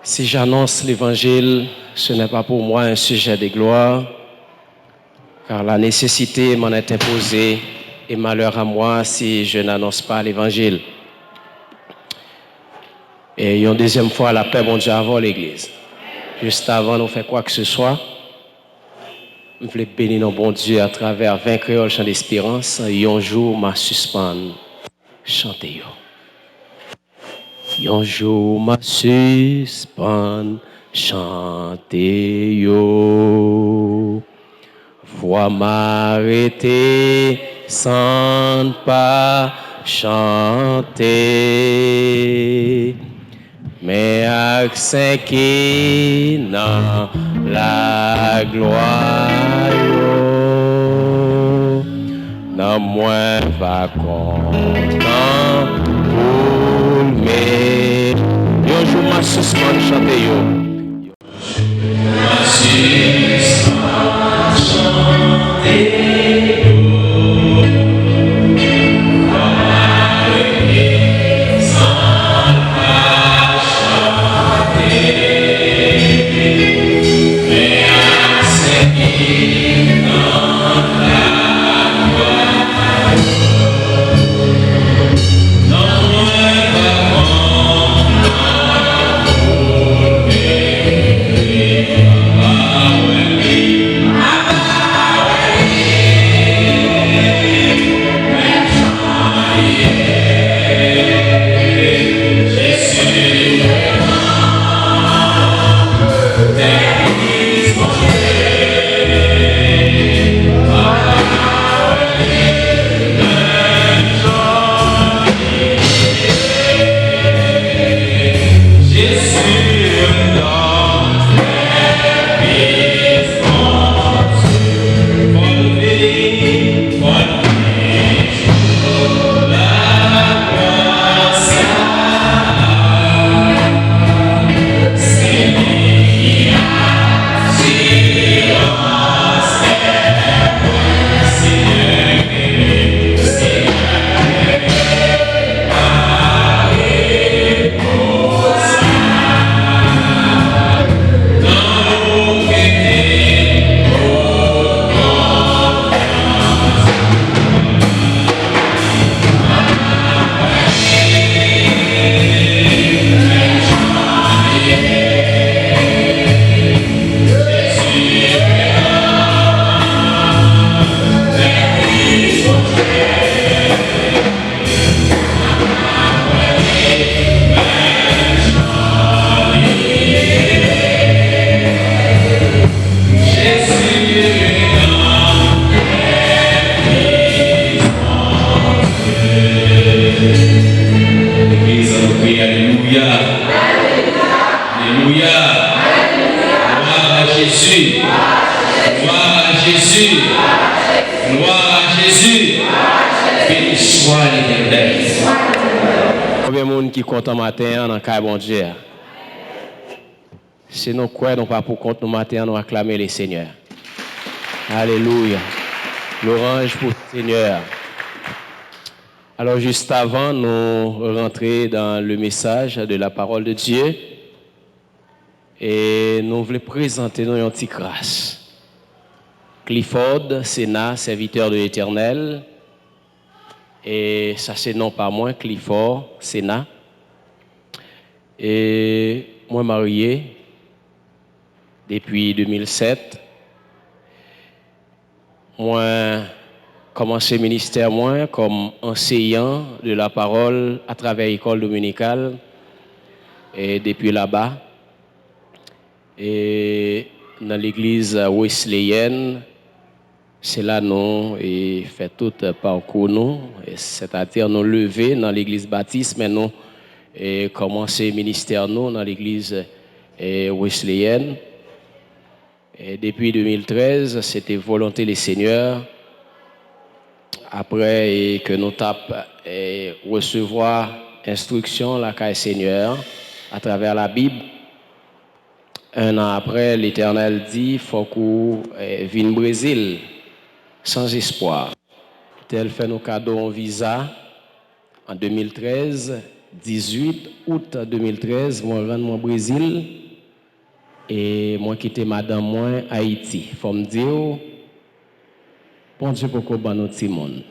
Si j'annonce l'évangile, ce n'est pas pour moi un sujet de gloire, car la nécessité m'en est imposée et malheur à moi si je n'annonce pas l'évangile. Et une deuxième fois, la paix, mon Dieu, avant l'église. Juste avant, nous faisons quoi que ce soit. Je voulais bénir nos bon Dieu à travers 20 créoles chants d'espérance. Un jour, m'a suspendre. Chantez yo. Un jour, m'a suspendre. Chantez yo. Voix m'arrêter sans pas chanter. Mais accent qui dans la gloire, dans moi va content pour mais yo jour ma suspend chanter yo. Ma suspend chanter. Matin dans le bon Dieu. Si nous croyons, nous pas pour compte nous matin, nous acclamer les Seigneurs. Alléluia. L'orange pour le Seigneur. Alors juste avant, nous rentrer dans le message de la parole de Dieu et nous voulons présenter nos petites grâces. Clifford, Sénat, serviteur de l'Éternel. Et ça c'est non pas moins, Clifford, Sénat. Et moi marié depuis 2007. Moi commencé ministère moi comme enseignant de la parole à travers l'école dominicale et depuis là-bas et dans l'église wesleyenne c'est là nous et fait tout parcours nous c'est-à-dire nous lever dans l'église baptiste mais nous et commencé ministère nous dans l'église wesleyenne. Et depuis 2013, c'était volonté des Seigneurs. Après que nous tapons recevoir instruction la caille Seigneur à travers la Bible. Un an après, l'Éternel dit faut qu'on vienne au Brésil sans espoir. Tel fait nos cadeaux en visa en 2013. 18 août 2013, moi rentre au Brésil et moi quitté madame moi Haïti. Faut me dire bon Dieu pourquoi ban notre petit monde.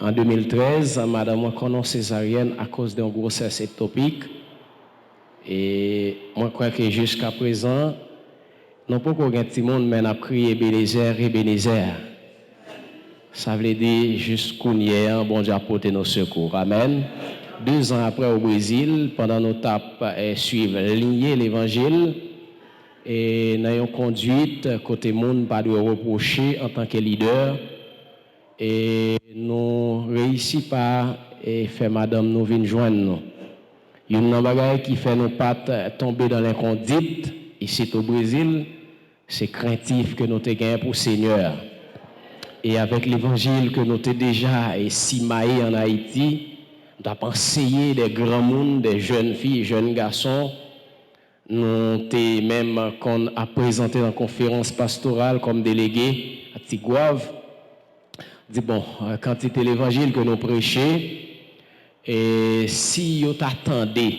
En 2013, madame moi connaît césarienne à cause d'une grossesse ectopique et moi crois que jusqu'à présent non pas qu'on un petit monde mais n'a crié Ebenezer. Ça veut dire jusqu'au hier, bon Dieu a porté nos secours. Amen. 2 ans après au Brésil, pendant nos tapes suivre lier l'évangile et nous avons conduite côté monde pas de reprocher en tant que leader et nous réussi pas et faire madame nous venir joindre nous. Une bagaille qui fait nos pattes tomber dans l'inconduite ici au Brésil, c'est craintif que nous te gagné pour Seigneur. Et avec l'évangile que nous avons déjà simaillé en Haïti, nous avons enseigné des grands mondes, des jeunes filles, jeunes garçons. Nous avons même qu'on a présenté dans la conférence pastorale comme délégué à Tigouave. Dit bon, quantité l'évangile que nous prêchons, et si vous t'attendez,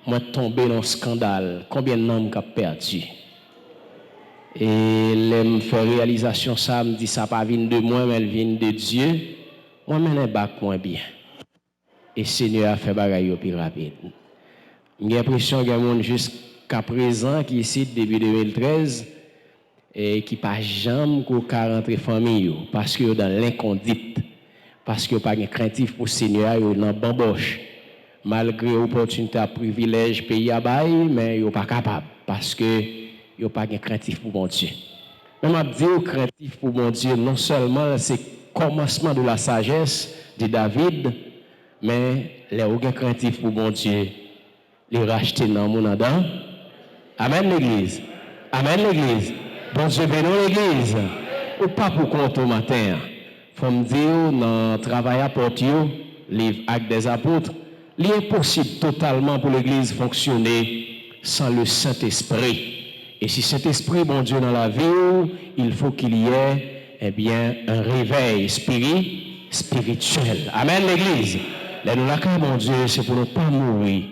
moi tomber dans un scandale, combien de noms ont perdu? Et les faire réalisation ça me dit ça pas vient de moi mais elle vient de Dieu. Moi mène bac moins bien. Et Seigneur a fait bagaille plus rapide. J'ai l'impression qu'il y a monde jusqu'à présent qui ici depuis 2013 et qui pas jamais qu'à rentrer famille parce que dans l'inconduite parce que pas de craintif pour Seigneur dans bamboche. Malgré l'opportunité à privilège pays à bail mais yo pas capable parce que yo pas de craintif pour mon Dieu. Même à dire craintif pour mon Dieu, non seulement c'est commencement de la sagesse de David, mais les aucun craintif pour mon Dieu, les racheter dans mon adam. Amen l'église. Amen l'église. Bon Dieu bénit l'église. Ou pas pour compte au matin. Faut me dire dans le travail à Portio, livre Actes des Apôtres, il est possible totalement pour l'église fonctionner sans le Saint-Esprit. Et si cet esprit, bon Dieu, dans la vie, il faut qu'il y ait, eh bien, un réveil spirituel. Amen, l'église. Là, nous, la mon Dieu, c'est pour ne pas mourir.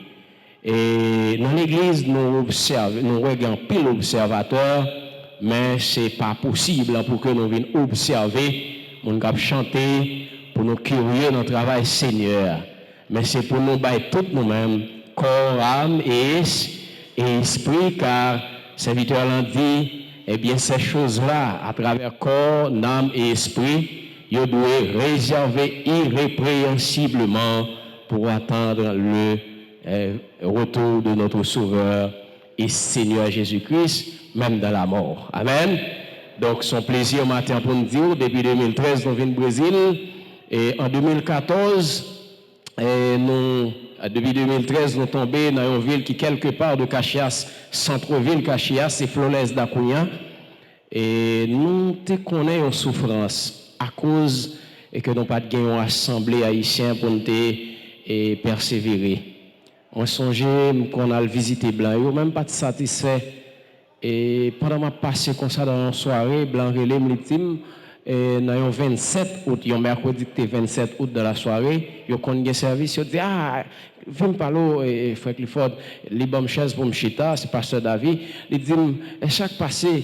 Et dans l'église, nous observons, nous regardons pile observateurs, mais c'est pas possible pour que nous venions observer, nous cap chanter, pour nous curieux dans le travail Seigneur. Mais c'est pour nous battre toutes nous-mêmes, corps, âme et esprit, car serviteur l'a dit, eh bien, ces choses-là, à travers corps, âme et esprit, ils doivent réserver irrépréhensiblement pour attendre le retour de notre Sauveur et Seigneur Jésus-Christ, même dans la mort. Amen. Donc, son plaisir matin pour nous dire, depuis 2013, nous venons au Brésil, et en 2014, depuis 2013, nous tombés dans une ville qui, quelque part de Caxias, centre-ville Caxias, c'est Flores da Cunha. Et nous te connaissons en souffrance à cause et que nous pas de une assemblée haïtienne pour nous persévérer. On songeait qu'on a visité Blanc, même pas satisfait. Et pendant ma passé comme ça dans une soirée, Blanc relais m'litime. Et dans le 27 août, il y a un mercredi 27 août dans la soirée, il y a un service, il dit viens parler, frère Clifford, les bonnes chaises pour me chita, c'est pasteur David. Il dit chaque passé,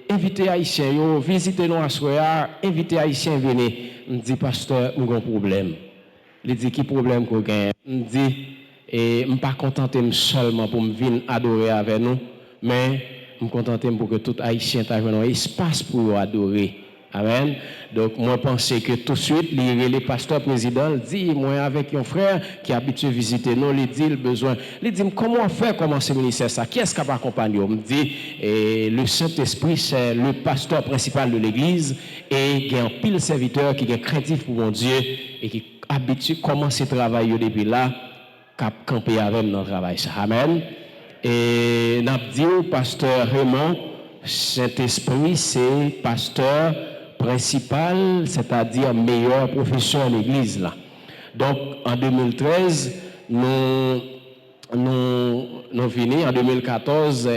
invitez Haïtiens, visitez nous à soir, invitez Haïtiens, venez. Il dit pasteur, nous avons un problème. Il dit qui problème qu'on gagne? Il dit et je ne suis pas contenté seulement pour me venir adorer avec nous, mais je me contente pour que tout Haïtien ait un espace pour adorer. Amen. Donc, moi, je pense que tout de suite, les pasteurs présidents dit, moi, avec un frère qui est habitué à visiter nous, il dit le besoin. Il dit, comment faire commencer le ministère ça? Qui est-ce qui va accompagner? Il me dit, le Saint-Esprit, c'est le pasteur principal de l'église et il y a un pile serviteur qui est craintif pour mon Dieu et qui est habitué à commencer à travailler depuis là, cap camper avec nous dans le travail. Amen. Et n'a dit au pasteur Raymond, Saint-Esprit, c'est pasteur principal, c'est-à-dire meilleur professeur de l'église là. Donc en 2013, nous venons en 2014,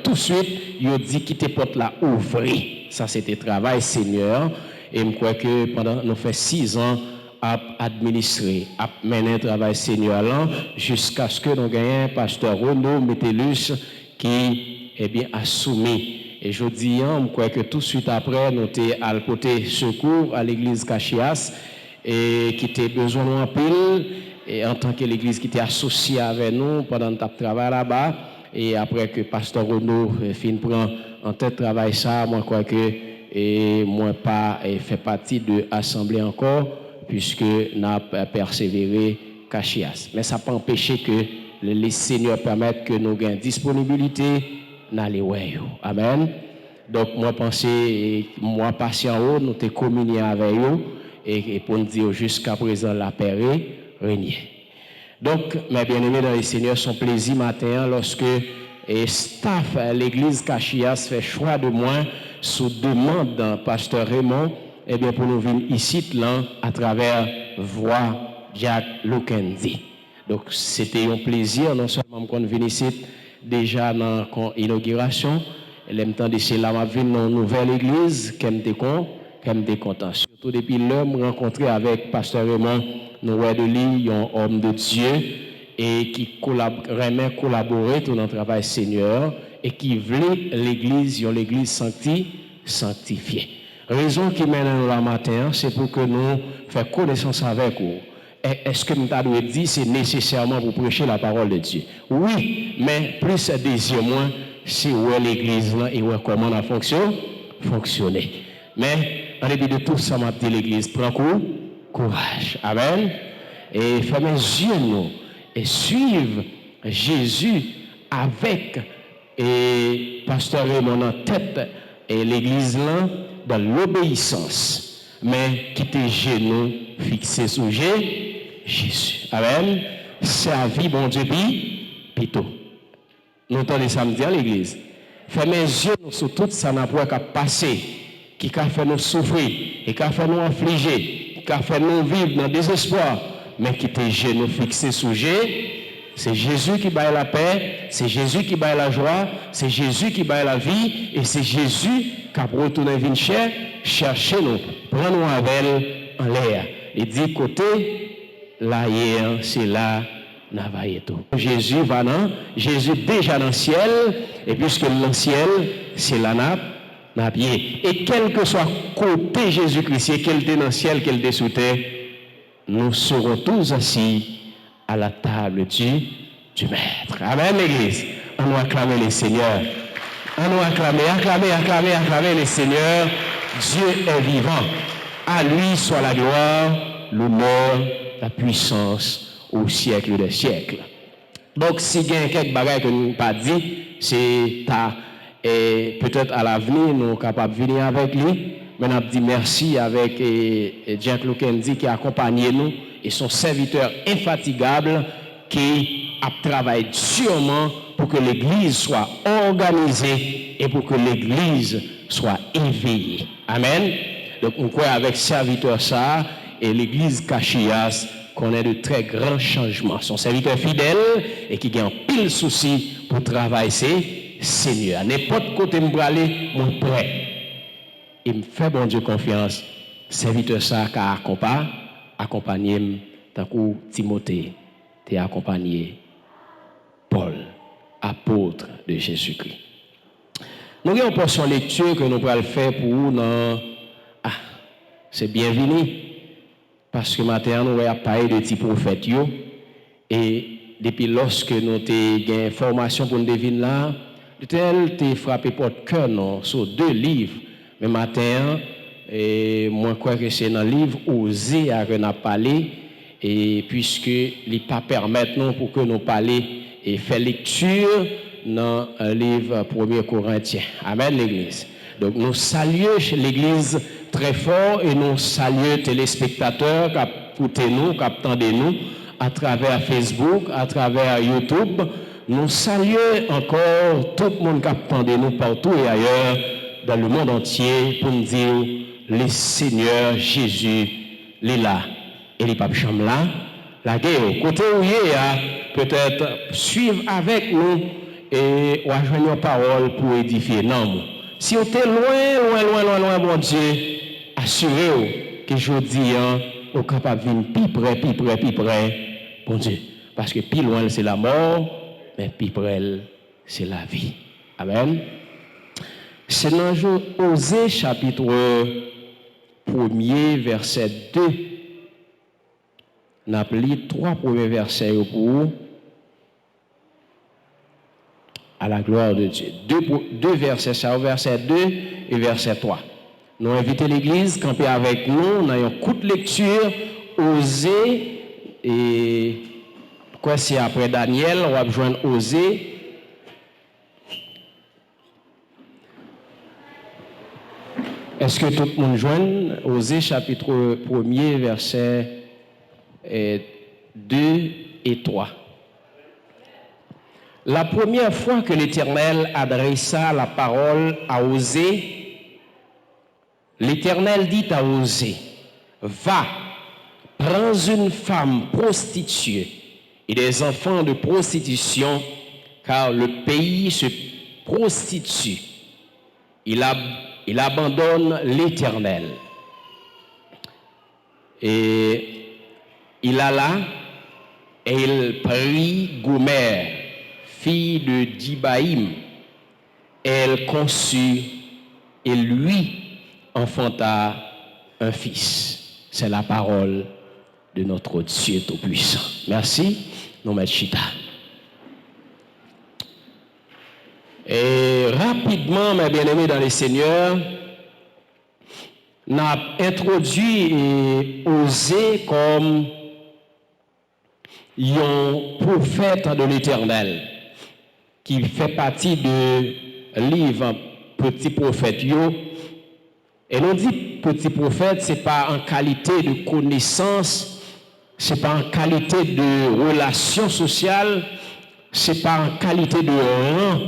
tout de suite, il dit quitter porte là ouvrir. Ça c'était travail Seigneur et je crois que pendant nous fait 6 ans à administrer, à mener le travail Seigneur là, jusqu'à ce que nous gagnions pasteur Renaud Métellus qui a soumis. Et je dis, je crois que tout de suite après, nous avons apporté secours à l'église Cachias et qui était besoin de nous en pile. Et en tant que l'église qui était associée avec nous pendant notre travail là-bas, et après que pasteur Renaud fin prend en tête travail ça, moi crois que moi pas fait partie de l'assemblée encore, puisque n'a persévéré Cachias. Mais ça n'a pas empêché que les seigneurs permettent que nous ayons disponibilité d'aller ouais. Amen. Donc moi pensais, moi patient en haut, nous te communier avec eux et pour nous dire jusqu'à présent la paix régner. Donc mes bien-aimés dans les seigneurs, son plaisir matin lorsque staff l'église Cachias fait choix de moi sous demande d'un pasteur Raymond, eh bien pour nous venir ici là à travers voix Jack Lukendi. Donc c'était un plaisir non seulement qu'on vient ici déjà dans l'inauguration, l'entendre c'est là m'a venir dans une nouvelle église qu'aime content. Surtout depuis l'homme rencontré avec pasteur Raymond, nous de lui un homme de Dieu et qui remet collaborer tout dans le travail Seigneur et qui veut l'église sanctifiée. Raison qui mène nous la matin, c'est pour que nous fassions connaissance avec vous. Est-ce que nous avons dit c'est nécessairement pour prêcher la parole de Dieu? Oui, mais plus désir moins, c'est où est l'église là et où est comment elle fonctionner. Mais en début de tout ça, m'a dit l'église, prends courage. Amen. Et fermez les yeux nous et suivre Jésus avec et pasteur Raymond en tête et l'église là dans l'obéissance, mais qui tes genoux fixés sur Jésus. Amen. Servi bon Dieu plutôt. Nous entendons samedi à l'église. Fermez les yeux sur tout ça n'a pas passé, qui a fait nous souffrir, et qui a fait nous affliger, qui a fait nous vivre dans le désespoir, mais qui tes genoux fixés sur Jésus. C'est Jésus qui baille la paix, c'est Jésus qui baille la joie, c'est Jésus qui baille la vie, et c'est Jésus qui a retourné venir chercher nous, prendre nous avec en l'air. Il dit côté, là hier, c'est là, tout. Jésus va dans, Jésus déjà dans le ciel, et puisque dans le ciel, c'est la nappe, et quel que soit côté Jésus-Christ, qu'elle était dans le ciel, qu'elle était sous terre, nous serons tous assis à la table du Maître. Amen, l'Église. On nous acclamer les Seigneurs. On nous acclamer les Seigneurs. Dieu est vivant. À lui soit la gloire, l'honneur, la puissance au siècle des siècles. Donc, si il y a quelques bagages que nous n'avons pas dit, c'est peut-être à l'avenir, nous sommes capables de venir avec lui. Mais nous avons dit merci avec Jack Lukendi qui a accompagné nous et son serviteur infatigable qui a travaillé durement pour que l'Église soit organisée et pour que l'Église soit éveillée. Amen. Donc, on croit avec serviteur ça et l'Église Cachias connaît de très grands changements. Son serviteur fidèle et qui a un pile souci pour travailler, c'est Seigneur. N'importe côté me aller, mon prêt. Il me fait bon Dieu confiance. Serviteur ça qui a accompagné tant que Timothée t'a accompagné Paul, apôtre de Jésus-Christ. Nous avons une portion de lecture que nous allons faire pour vous dans c'est bienvenu parce que maintenant nous avons parlé de petits prophètes et depuis lorsque nous avons une information pour nous deviner là, tel t'es frappé pour le cœur sur 2 livres. Mais matin, moi je crois que c'est dans le livre Osée à nous parler et puisque les pas permettent nous pour que nous parlions et faire lecture dans un livre 1er Corinthiens. Amen l'Église. Donc nous saluons l'Église très fort et nous saluons les téléspectateurs qui écoutent nous, qui attendent nous à travers Facebook, à travers YouTube. Nous saluons encore tout le monde qui attend nous partout et ailleurs dans le monde entier pour nous dire le Seigneur Jésus est là. Et les papes chambre là, la guerre. Côté où il est, peut-être suivre avec nous et ou joindre nos paroles pour édifier. Non, si vous êtes loin, bon Dieu, assurez-vous que je dis, au capable de venir plus près, bon Dieu. Parce que plus loin c'est la mort, mais plus près c'est la vie. Amen. C'est dans Osée chapitre 1er, verset 2. Nous avons lu 3 premiers versets pour vous. À la gloire de Dieu. Deux versets, ça, verset 2 et verset 3. Nous invitons l'Église, camper avec nous, nous avons une courte lecture, Osée, et quoi c'est après Daniel, on va joindre Osée. Est-ce que tout le monde joint Osée chapitre 1er, verset 2 et 3. La première fois que l'Éternel adressa la parole à Osée, l'Éternel dit à Osée, va, prends une femme prostituée et des enfants de prostitution, car le pays se prostitue. Il abandonne l'Éternel. Et il alla et il prit Gomer, fille de Dibaïm. Elle conçut et lui enfanta un fils. C'est la parole de notre Dieu Tout-Puissant. Merci. Nous mettons chita. Et rapidement, mes bien-aimés dans les Seigneurs, nous avons introduit et Osée comme un prophète de l'Éternel qui fait partie du livre Petit Prophète. Et nous dit petit prophète, ce n'est pas en qualité de connaissance, ce n'est pas en qualité de relation sociale, ce n'est pas en qualité de rang,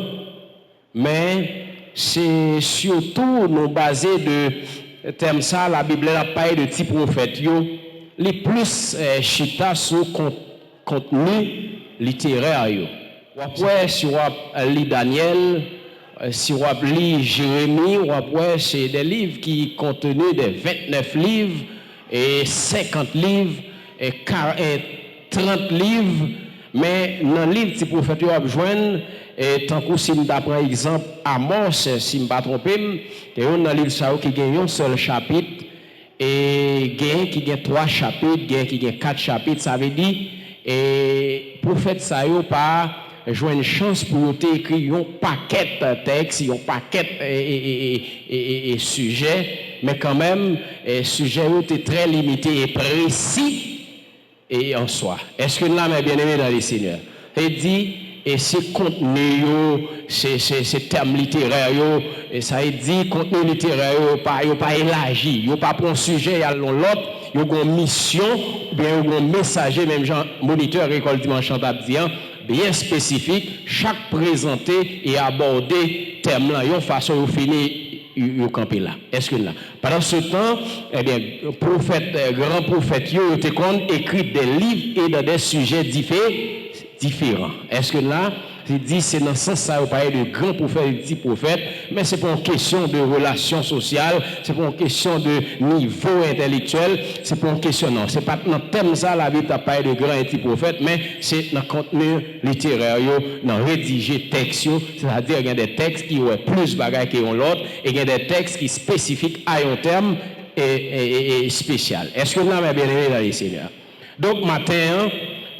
mais c'est surtout nous basé de thème ça, la Bible a parlé de petits prophètes. Les plus chita sur contenu littéraire. Après, si on lit Daniel, si on lit Jérémie, après, c'est des livres qui contenaient des 29 livres, et 50 livres, et 30 livres, mais dans le livre, si le prophète a besoin, et tant que si nous par exemple Amos, si je ne me trompe pas, et on a un livre qui a un seul chapitre, et qui a 3 chapitres, qui a 4 chapitres, ça veut dire, et le prophète ça n'a pas joué une chance pour écrire un paquet de textes, un paquet de sujets, mais quand même, les sujets étaient très limités et précis et en soi. Est-ce que là, mes bien-aimés dans les Seigneurs, il dit, et ces contenus, ces termes littéraires, et ça dit, contenu littéraire, pas élargi, il n'y a pas pour un sujet à l'autre, il y a une mission, bien il y a un messager, même Jean, moniteur école dimanche en bien spécifique, chaque présenté et abordé thème là, il y a une façon de finir au camper là. Est-ce que là? Pendant ce temps, eh bien, grand prophète, il a écrit des livres et dans des sujets différents. Est-ce que là, il dit, c'est dans ce sens ça, vous parlez de grands prophètes et de petits prophètes, mais c'est pas une question de relations sociales, c'est pas une question de niveau intellectuel, c'est pas une question, non, c'est pas dans le thème ça, la Bible a parlé de grands et petits prophètes, mais c'est dans le contenu littéraire, dans rédiger texte, c'est-à-dire qu'il y a des textes qui ont plus bagages que l'autre, et il y a des textes qui spécifiques à un terme et spécial. Est-ce que là, mes bien-aimés dans les Seigneurs? Donc, matin,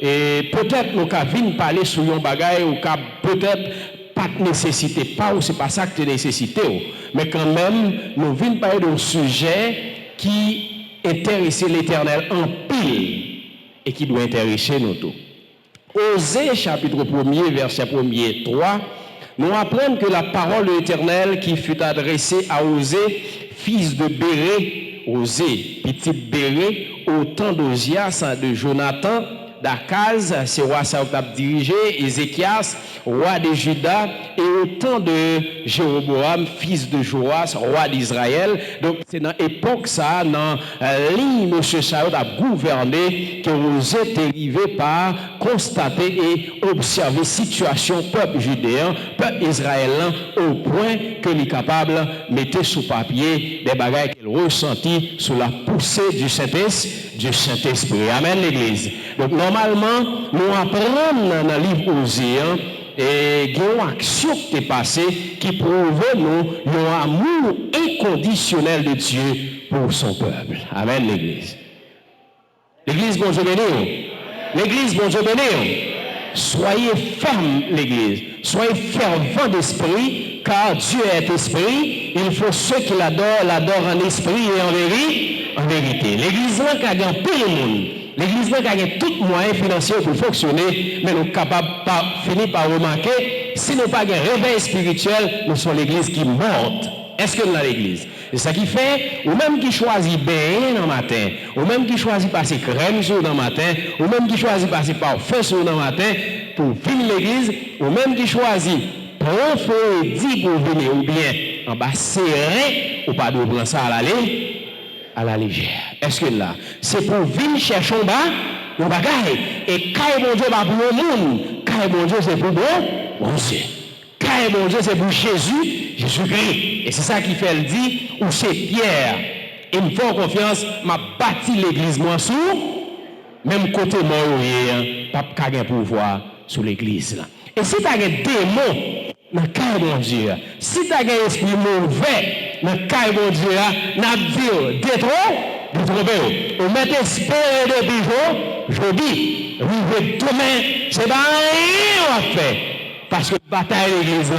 et peut-être nous avons parler sur un bagage ou peut-être pas de nécessité, pas ou c'est pas ça que tu nécessité, mais quand même nous venons parler d'un sujet qui intéresse l'Éternel en pile et qui doit intéresser nous tous. Osée chapitre 1er, verset 1er 3, nous apprenons que la parole de l'Éternel qui fut adressée à Osée, fils de Béré, Osée, petit Béré, au temps d'Osias, de Jonathan, d'Akaz, c'est roi ça qui a dirigé, Ézéchias, roi de Juda, et au temps de Jéroboam, fils de Joas, roi d'Israël. Donc c'est dans l'époque ça, dans ligne monsieur Saoud a gouverné, que vous êtes arrivé par constater et observer situation peuple judéen, peuple israélien, au point que est capable de mettre sous papier des bagages qu'il ressentit sous la poussée du Saint-Esprit. Amen, l'Église. Donc, normalement, nous apprenons dans le livre Osée, et il y a une action qui est passée qui prouve nous un amour inconditionnel de Dieu pour son peuple. Amen, l'Église. L'Église, bon Dieu béni. L'Église, bon Dieu béni. Soyez ferme, l'Église. Soyez fervent d'esprit, car Dieu est esprit. Il faut ceux qui l'adorent en esprit et en vérité. L'Église là, qui a gagné tout le monde. L'Église là, qui a gagné tout moyen financier pour fonctionner, mais nous sommes capables de finir par remarquer, si nous n'avons pas de réveil spirituel, nous sommes l'Église qui morte. Est-ce que nous avons l'Église? C'est ça qui fait, ou même qui choisit baigner dans le matin, ou même qui choisit passer crème sur dans le matin, ou même qui choisit passer parfum sur dans le matin pour venir l'Église, ou même qui choisit prendre feu et dit pour venir, ou bien en bas serré, ou pas de prendre ça à la légère. Est-ce que là, c'est pour venir chercher en bas, nos bagailles, et quand mon Dieu va pour le monde, quand mon Dieu c'est pour bon Dieu. Quand mon Dieu c'est pour Jésus-Christ. Et c'est ça qui fait le dit, ou c'est Pierre. Et me fait confiance, m'a bâti l'église moi sous, même côté moi, pas de pouvoir sur l'église là. Et si tu as des démons dans le cas de mon Dieu, si tu as des esprits mauvais dans le cas de mon Dieu, n'a dit détrompé, ou mettez espérer depuis je dis, demain, c'est pas rien à faire. Parce que la bataille de l'église,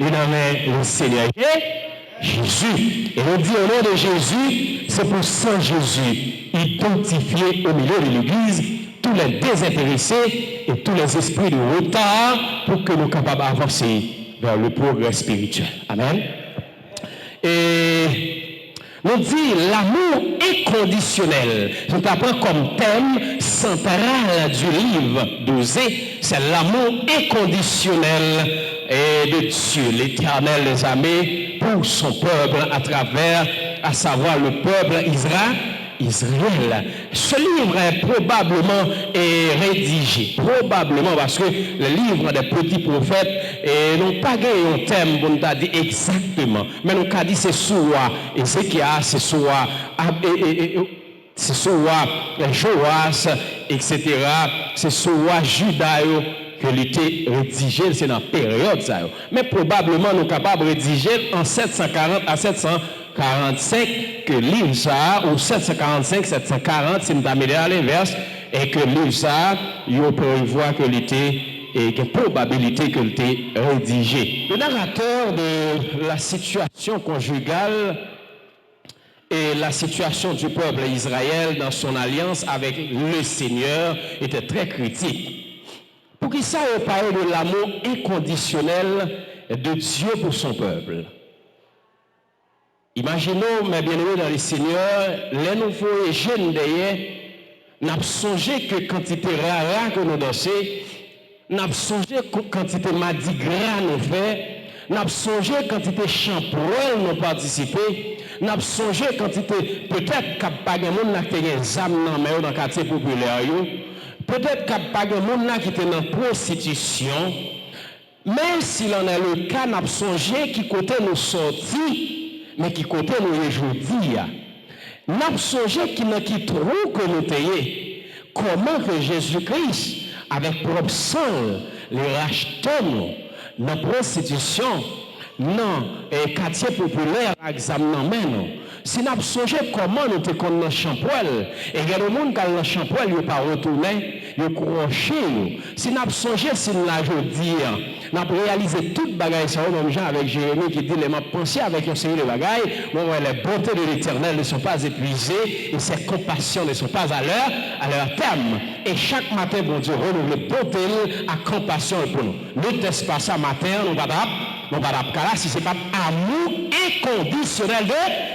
il en le Seigneur Jésus. Et on dit au nom de Jésus, c'est pour Saint Jésus identifier au milieu de l'église tous les désintéressés et tous les esprits de retard pour que nous soyons capables d'avancer vers le progrès spirituel. Amen. Et nous dit l'amour inconditionnel. C'est apprend comme thème central du livre d'Osée, c'est l'amour inconditionnel de Dieu, l'Éternel des armées, pour son peuple à travers, à savoir le peuple Israël. Ce livre est probablement rédigé, probablement parce que le livre des petits prophètes n'ont pas gagné un thème pour nous dire exactement, mais nous avons dit c'est soit Ézéchias, c'est soit Joas, etc. C'est soit Judas que l'été rédigé, c'est dans la période ça. Mais probablement nous sommes capables de rédiger en 740 à 745 que livre ça, ou 745, 740, si nous avons à l'inverse, et que livre ça, il peut voir que l'été et que probabilité que l'été rédigé. Le narrateur de la situation conjugale et la situation du peuple Israël dans son alliance avec le Seigneur était très critique. Pour qu'il ça parle de l'amour inconditionnel de Dieu pour son peuple. Imaginons, mes bien-aimés dans le Seigneur, les nouveaux jeunes d'ailleurs, n'a songé que quantité rare que nous dansons, n'a songé que quantité mardi gras nous fait, n'a songé quantité champoule nous participer, n'a songé quantité peut-être qu'il n'y a pas de monde qui a des âmes dans le quartier populaire, peut-être qu'il n'y a pas de monde qui est dans la prostitution, même s'il en est le cas, n'a songé qui côté nous sortis, mais qui côté nous aujourd'hui. N'a songé qui trouve que nous payons. Comment que Jésus-Christ, avec propre sang, les rachetons dans la prostitution, dans les quartiers populaires, examinons. Si nous avons songé comment nous te connaissons dans le champoil, et il y a des gens qui dans le champoil, ils ne pas retourner, ils crochent. Si nous avons songé, si nous l'avons dit, nous avons réalisé toute bagaille, c'est même gens avec Jérémie qui dit, les m'a pensé avec une série de bagailles, les bontés de l'Éternel ne sont pas épuisées, et ses compassions ne sont pas à leur terme. Et chaque matin, bon Dieu, renouvelle bonté à compassion pour nous. Ne teste pas ça matin, nous ne pas là si ce n'est pas amour inconditionnel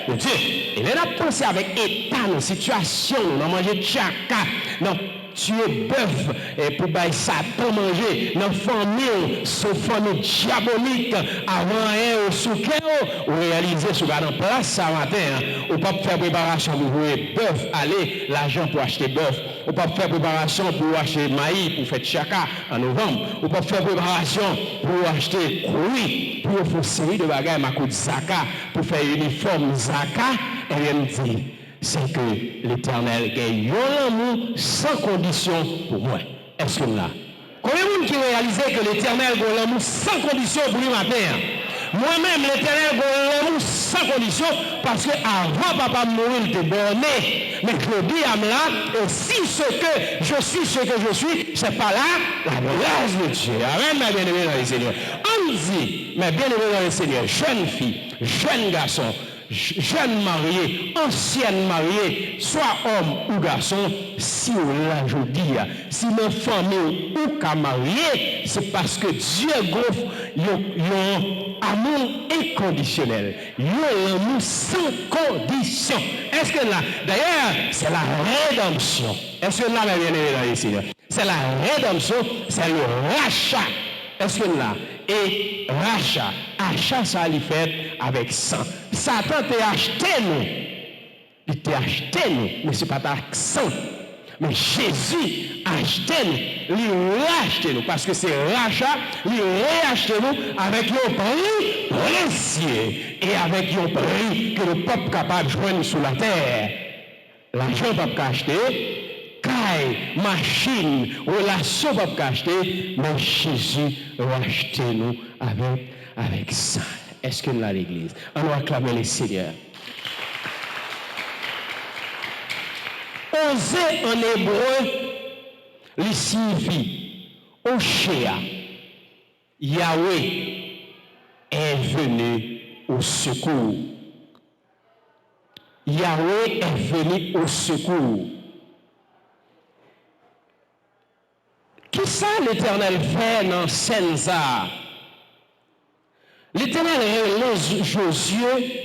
de Dieu. Et là, on a pensé avec état, nos situations, nous avons mangé de chaka, nous tuer bœuf et pour bailler Satan manger dans famille, sous famille diabolique avant un sous ou réaliser ce gars en place ça matin ou pas faire préparation pour jouer bœuf aller l'argent pour acheter bœuf ou pas faire préparation pour acheter maïs pour faire chaka en novembre ou pas faire préparation pour acheter fruits pour faire une série de bagages ma coup zaka pour faire uniforme zaka et rien dit c'est que l'Éternel gagne l'amour sans condition pour moi. Est-ce que là? Combien de monde qui réalisait que l'Éternel gagne l'amour sans condition pour lui matin? Moi-même, l'Éternel gagne l'amour sans condition parce que avant papa mourir, il était borné. Mais je dis à là, et si ce que je suis, ce que je suis, c'est pas là la grâce de Dieu. Amen, mes bien-aimés dans le Seigneur. On dit, mes bien-aimés dans le Seigneur, jeune fille, jeune garçon, jeune marié, ancienne mariée, soit homme ou garçon, si on l'a je dis, si ma famille ou qu'à marier, c'est parce que Dieu gonfle un amour inconditionnel, un amour sans condition. Est-ce que là, d'ailleurs, c'est la rédemption. Est-ce que là, mes bien-aimés dans le Seigneur, c'est la rédemption, c'est le rachat. Est-ce que là, et rachat, achat ça lui fait avec sang. Satan t'a acheté nous. Il t'a acheté nous, mais ce n'est pas ta sang. Mais Jésus a acheté nous, il a racheté nous, parce que c'est rachat, il a racheté nous avec un prix précieux et avec un prix que le peuple capable de joindre sur la terre. L'argent ne peut pas acheter. Caille, machine, relation pas qu'acheter, mais Jésus racheté nous avec ça. Est-ce que nous à l'église? On va acclamer le Seigneur. Oser en hébreu, il signifie Oshéa. Yahweh est venu au secours. Yahweh est venu au secours. Qui ça l'Éternel fait dans Senza? L'Éternel relève Josué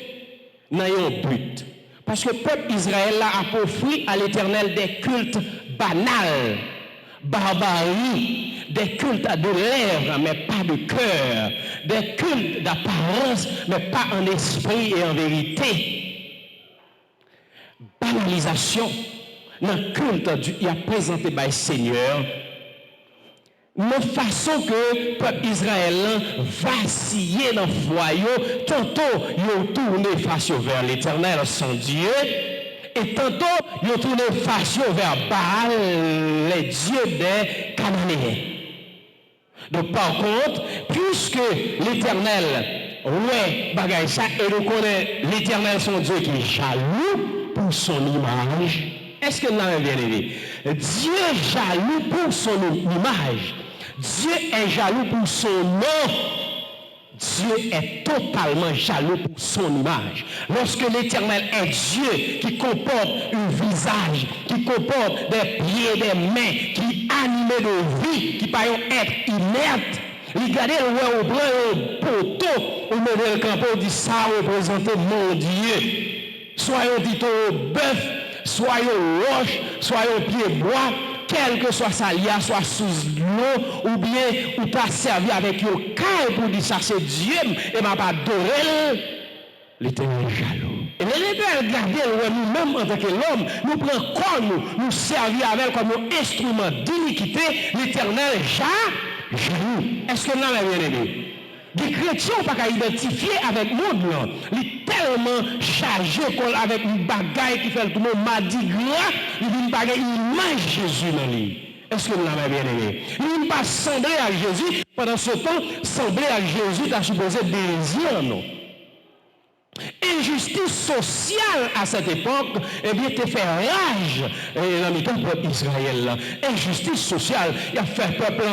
dans un but. Parce que le peuple Israël a offert à l'Éternel des cultes banals, barbarie, des cultes de lèvres, mais pas de cœur, des cultes d'apparence, mais pas en esprit et en vérité. Banalisation, dans le culte il a présenté par le Seigneur. De façon que le peuple Israël vacillait dans le foyer, tantôt ils ont tourné face vers l'Éternel, son Dieu, et tantôt ils ont tourné face vers Baal, les dieux des Cananéens. Donc par contre, puisque l'Éternel, ouais, bagaille ça, et nous connaissons l'Éternel, son Dieu qui est jaloux pour son image. Est-ce que nous l'avons bien aimé? Dieu est jaloux pour son image. Dieu est jaloux pour son nom. Dieu est totalement jaloux pour son image. Lorsque l'Éternel est Dieu qui comporte un visage, qui comporte des pieds, des mains, qui anime de vie, qui par être inerte, regardez le roi au blanc et au poteau, au modèle campo dit ça représente mon Dieu. Soyons dit au bœuf, soyons roche, soyons pied bois, quel que soit sa lia, soit sous l'eau, ou bien ou pas servi avec un caille pour dire ça c'est Dieu, et m'a pas adoré, l'Éternel jaloux. Et l'Éternel regardez nous-mêmes en tant que l'homme, nous prenons comme nous servir avec comme un instrument d'iniquité, l'Éternel jaloux. Est-ce que nous l'avons bien aimé? Les chrétiens n'ont pas qu'à identifier avec le monde. Ils sont tellement chargés avec une bagaille qui fait le monde mardi gras, ils viennent pas image Jésus dans lui. Est-ce que nous l'avons bien aimé? Ils ne viennent pas sembler à Jésus. Pendant ce temps, sembler à Jésus, tu as supposé désir, non? Injustice sociale à cette époque, eh bien, te fait rage dans le peuple Israël. Injustice sociale, il a fait peuple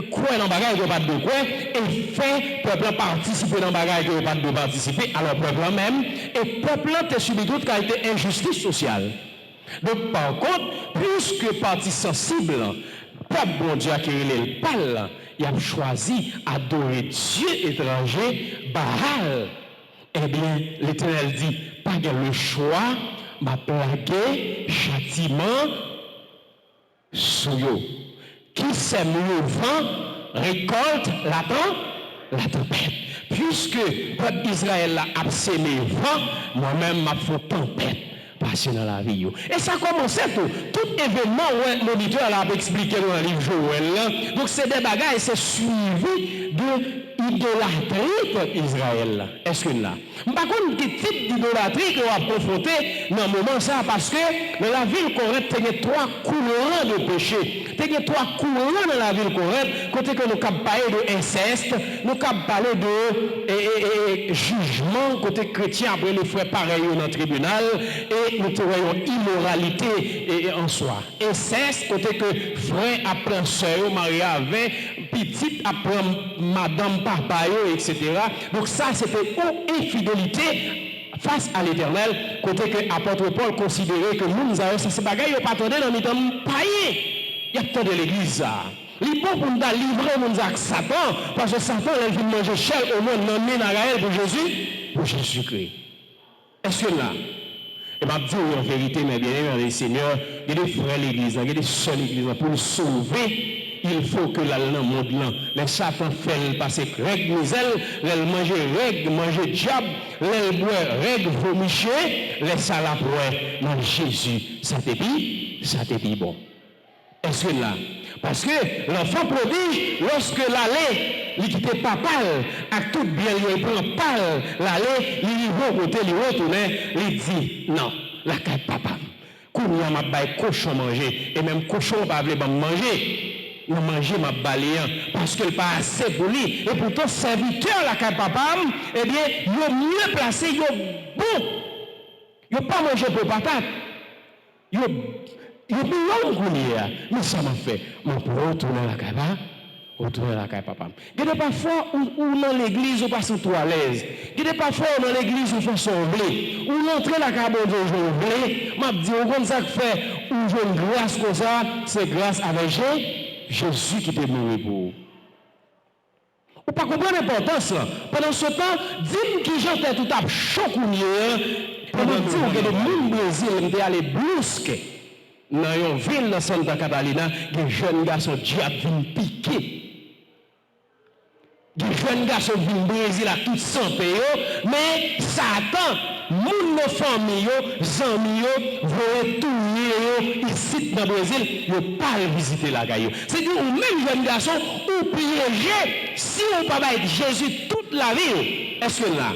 quoi dans le bagage de pas de quoi, et fait peuple participer dans le bagage de pas de participer, alors peuple même, et peuple te subit toute qualité injustice sociale. Donc, par contre, puisque partie sensible, peuple bon Dieu qui est le pal, il a choisi adorer Dieu étranger, Baal. Eh bien, l'Éternel dit, pas de le choix, m'a plagué, châtiment, sous eux. Qui sème le vent récolte la tempête. Puisque le peuple d'Israël a sémé le vent, moi-même m'a fait tempête passer dans la vie. Et ça commençait tout événement où l'auditeur l'a expliqué dans le livre Joël. Donc c'est des bagages, c'est suivi de idolâtrie peuple Israël. Est-ce que là? Par contre, quel type d'idolâtrie qu'on va confronter dans le moment ça, parce que dans la ville correcte, il y a 3 courants de péché. Il y a 3 courants dans la ville correcte, côté que nous avons parlé de inceste, nous avons parlé de jugement, côté chrétien, après nous frères pareil dans le tribunal, et nous voyons immoralité en soi. Inceste, côté que frère apprend soeur, marié avec, petite apprend madame, papa, etc. Donc ça, c'était une infidélité face à l'éternel, côté que l'apôtre Paul considérait que nous avons ces bagages, ils pas attendu dans le temps païen. Il y a tant de l'église. Il est bon pour nous livrer nous avec Satan, parce que Satan, il vient manger cher au moins nommé dans pour Jésus-Christ. Est-ce que là? Et bien, dire en vérité, mes bien-aimés, Seigneur, il y a des frères l'église, il y a des sœurs l'église, pour nous sauver. Il faut que la monde là, les Satan fait passer règle misère, les manger règle, manger diable, les boire règle vomicher, les salapouets, non Jésus, ça te dit bon. Est-ce que là? Parce que l'enfant prodige, lorsque l'allée, il quitte papa, à tout bien, il prend pâle, l'allée, il va au côté, il retourne, il dit non, la carte papa. Quand on a bail cochon manger, et même cochon pas veut manger. Il manger ma balayant parce qu'il pas assez pour lui. Et pourtant, serviteur la carte papa, eh bien, il est mieux placé, il est bon. Il n'a pas mangé pour patate. Il est bien long, mais ça m'a fait. Mais pour retourner à la carte, retourner à la carte papa. Il y a parfois où dans l'église, on passe trop à l'aise. Il y a parfois où dans l'église, on fait sembler. Où l'entrée la carte de Dieu, m'a dit, on comme ça fait, où j'ai une grâce comme ça, c'est grâce avec Jésus qui était mort pour vous. Vous ne comprenez pas l'importance. Pendant ce temps, dis-moi qui j'entends tout à choc ou mieux. Pendant que vous avez des gens au Brésil, vous allez aller brusque. Dans une ville de Santa Catalina, des jeunes garçons diable viennent piquer. Des jeunes garçons viennent au Brésil à tout sans payer, mais Satan, moun nos familles, amis, vont tourner ici dans le Brésil, ne pas visiter la gaille. C'est-à-dire, ou même jeunes garçons, ou piéger, si on ne peut pas être Jésus toute la vie, est-ce que là?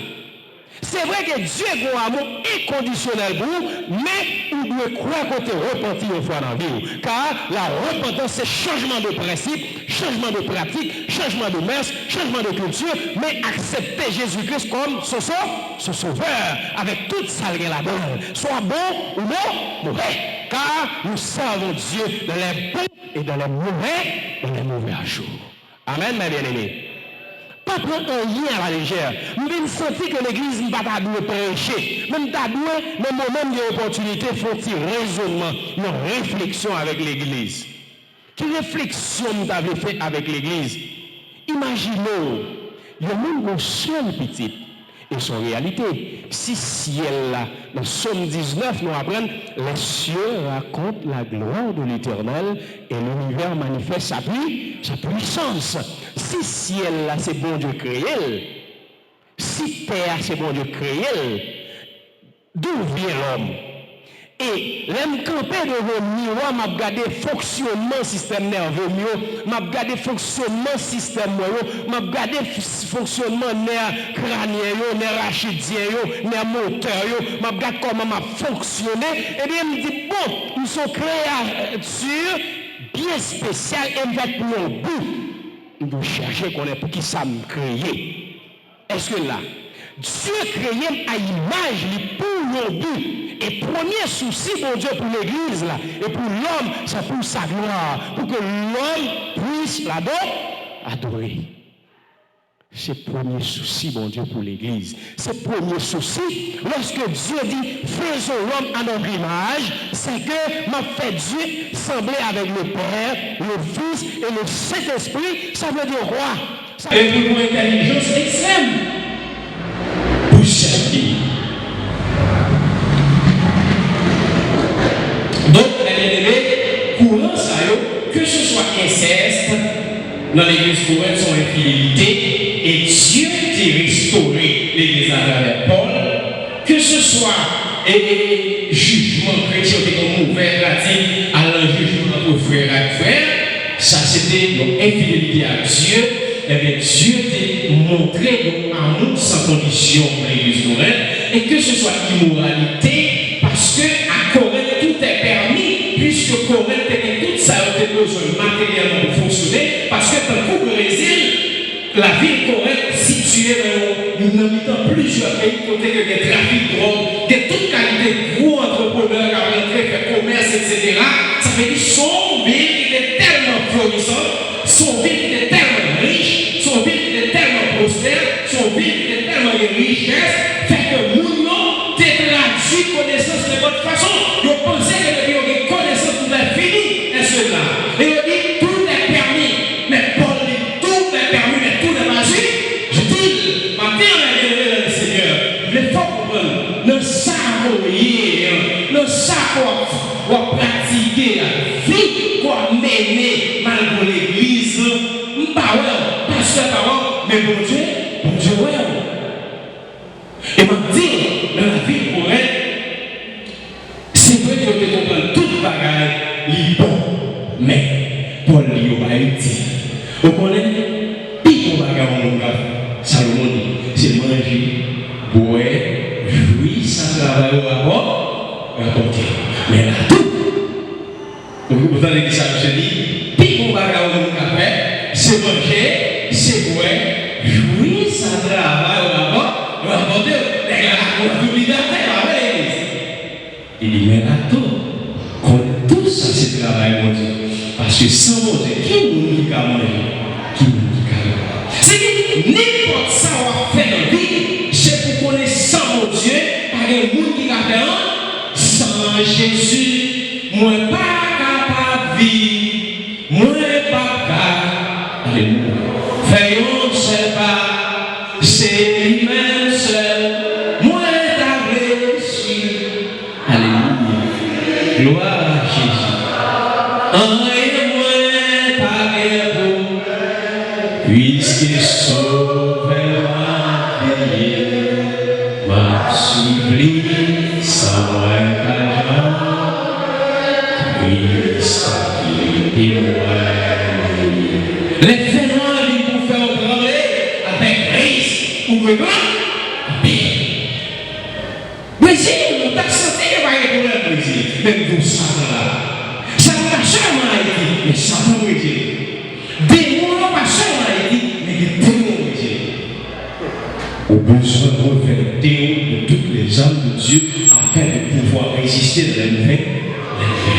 C'est vrai que Dieu a un amour inconditionnel pour vous, mais vous devez croire que vous repentir une fois dans la vie. Car la repentance, c'est changement de principe, changement de pratique, changement de mœurs, changement de culture, mais accepter Jésus-Christ comme son sauveur, avec toute sa là-dedans. Soit bon ou mauvais. Car nous servons Dieu dans les bons et dans les mauvais jours. Amen, mes bien-aimés. Pas prendre un lien à la légère. Nous venons sentir que l'église n'est pas prêcher. Même taboué, mais moi-même, il y a opportunité, faut-il raisonnement, une réflexion avec l'église. Quelle réflexion vous avez fait avec l'église? Imaginez, il y a un seul petit. Et son réalité, si ciel là, dans Somme 19, nous apprenons, les cieux racontent la gloire de l'Éternel et l'univers manifeste sa puissance. Si ciel là, c'est bon Dieu créé, si terre, c'est bon Dieu créé, d'où vient l'homme? Et l'aime camper devant le miroir, m'a regardé fonctionnement système nerveux, m'a regardé fonctionnement système m'a regardé fonctionnement nerf crânien, nerf rachidien, nerf moteur, m'a regardé comment m'a fonctionné. Et bien, il me dit, bon, nous sommes créatures bien spéciales et fait pour nos buts. Nous devons chercher qu'on est pour qui ça me créer. Est-ce que là, Dieu créé à image pour nos buts. Et premier souci, mon Dieu, pour l'Église, là, et pour l'homme, c'est pour sa gloire, pour que l'homme puisse l'adorer. C'est le premier souci, mon Dieu, pour l'Église. C'est le premier souci. Lorsque Dieu dit, faisons l'homme à notre image, c'est que m'a fait Dieu sembler avec le Père, le Fils et le Saint-Esprit. Ça veut dire roi. Et pour une intelligence extrême. Pour chaque pays. Donc, elle est courant, ça y est. que ce soit inceste, dans l'église courante, son infidélité, et Dieu t'a restauré l'église à travers Paul, que ce soit jugement chrétien comme mauvais pratique à l'enjugement entre frères et frères, ça c'était une infidélité à Dieu. Eh bien, Dieu t'a montré un amour sans condition dans l'église courante, et que ce soit immoralité, parce que à Corinthe tout est permis, puisque Corinthe était tout ça, avait besoin matériellement pour fonctionner, parce que dans le Brésil, la ville Corinthe située dans plusieurs pays, côté que des trafics de drogue, de toute qualité de gros entrepreneurs qui ont rentré, fait commerce, etc. Ça veut dire son ville qui était tellement florissante, son ville qui était tellement riche, son ville qui était tellement prospère, son ville qui était tellement de richesse, fait que nous non, t'es traduit connaissance de votre façon. Vous pensez que vous avez connaissance, vous avez fini, et cela. Et vous dites tout est permis, mais Paul dit tout est permis, mais tout n'est pas juste. Je dis, matin on a élevé le Seigneur, il faut comprendre, le savoir, le savoir, pour pratiquer la vie, pour mener malgré l'église, pas ouais, pasteur parole, mais bon Dieu, ouais. Et m'a dit, dans la vie pour elle, c'est vrai que tu comprends toute bagaille, il est bon, mais Paul lui a pas dit. Vous connaissez, puis pour bagaille mon gars, Salomon dit, c'est manger, boire, jouir, sans travail au rapport, rapporter. Mais là, tout. Vous entendez que ça je dis, puis pour bagaille mon gars, c'est manger, c'est boire, jouir, sans travail au rapport. Il dit, mais là, tout ça, c'est travail, mon Dieu. Parce que sans mon Dieu, qui nous dit qu'à manger? Qui nous dit qu'à manger? C'est que n'importe savoir-faire dans la vie, c'est pour qu'on ait sans mon Dieu, par un monde qui a fait sans Jésus, moi pas capable de vivre, moi pas capable. Alléluia. Faisons ce pas, c'est lui-même seul. Moi t'as réussi. Alléluia. Gloire à Jésus. Envoyez-moi par vous, puisqu'il sauve ma vie. Ma supplie sans moi qu'à puisqu'il est moi. Les phénomènes vous faire trembler avec Christ ou le grand. Brésil, on t'a senti qu'il va y avoir un problème Brésil. Même vous, Satan là. Ça ne va pas seulement en Haïti, mais Satan Brésil. Démons n'ont pas seulement en Haïti, mais des démons Brésil. Au besoin de revêtir de toutes les âmes de Dieu afin de pouvoir résister dans les mauvais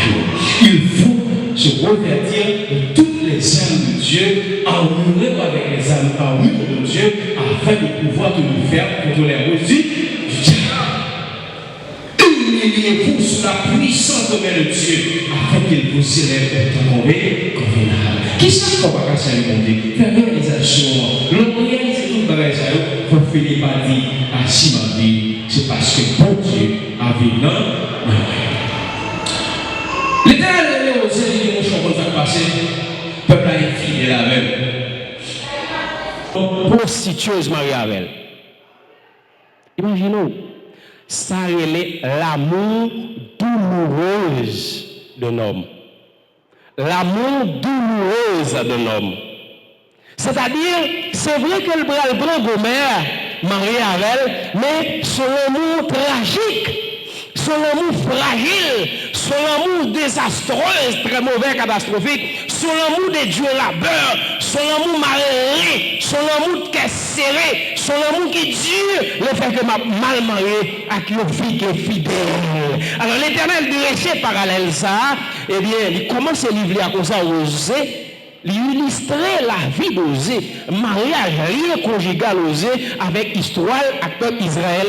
jours. Il faut se revêtir de toutes les âmes de Dieu, armurées avec les armures de Dieu, afin de pouvoir te nous faire contre les reçus du diable. Humiliez-vous sous la puissance de de Dieu, afin qu'il vous élève pour convenable. Qui ça qu'on va casser le monde? Faire réalisation. L'on réalise tout le bagage, il faut finir par dire, à Simon, c'est parce que bon Dieu a vu non. L'Éternel est aux yeux de mon champ comme ça passé, peuple a infidèle avec elle. Prostitueuse mariée avec elle. Imaginez, ça relève l'amour douloureux d'un homme. L'amour douloureuse d'un homme. C'est-à-dire, c'est vrai que le prend Gomère, marié avec elle, mais son amour tragique, son amour fragile, son amour désastreux, très mauvais, catastrophique, son amour de Dieu labeur, son amour malheureux, son amour qui est serré, son amour qui dure, le fait que m'a mal marié à qui on vit qui est fidèle. Alors l'Éternel dressé parallèle ça, eh bien, il commence à livrer à cause ça Osée. Il illustrait la vie d'Osée, mariage rien conjugal Osée avec l'histoire à peuple Israël.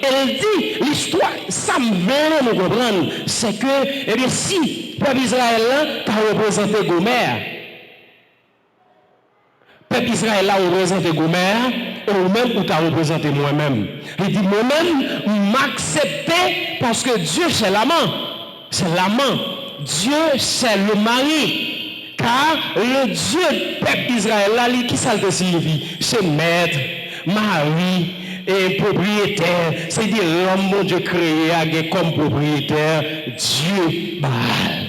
Elle dit, l'histoire, ça me veut nous comprendre, c'est que, eh bien, si peuple Israël a représenté Gomère, peuple Israël a représenté Gomère, et vous-même, vous t'avez représenté moi-même. Il dit, moi-même, m'accepter parce que Dieu, c'est l'amant. C'est l'amant. Dieu, c'est le mari. Car le Dieu du peuple Israël, là, qui ça le signifie? C'est maître, mari et propriétaire. C'est-à-dire l'homme, mon Dieu, créé comme propriétaire Dieu Baal.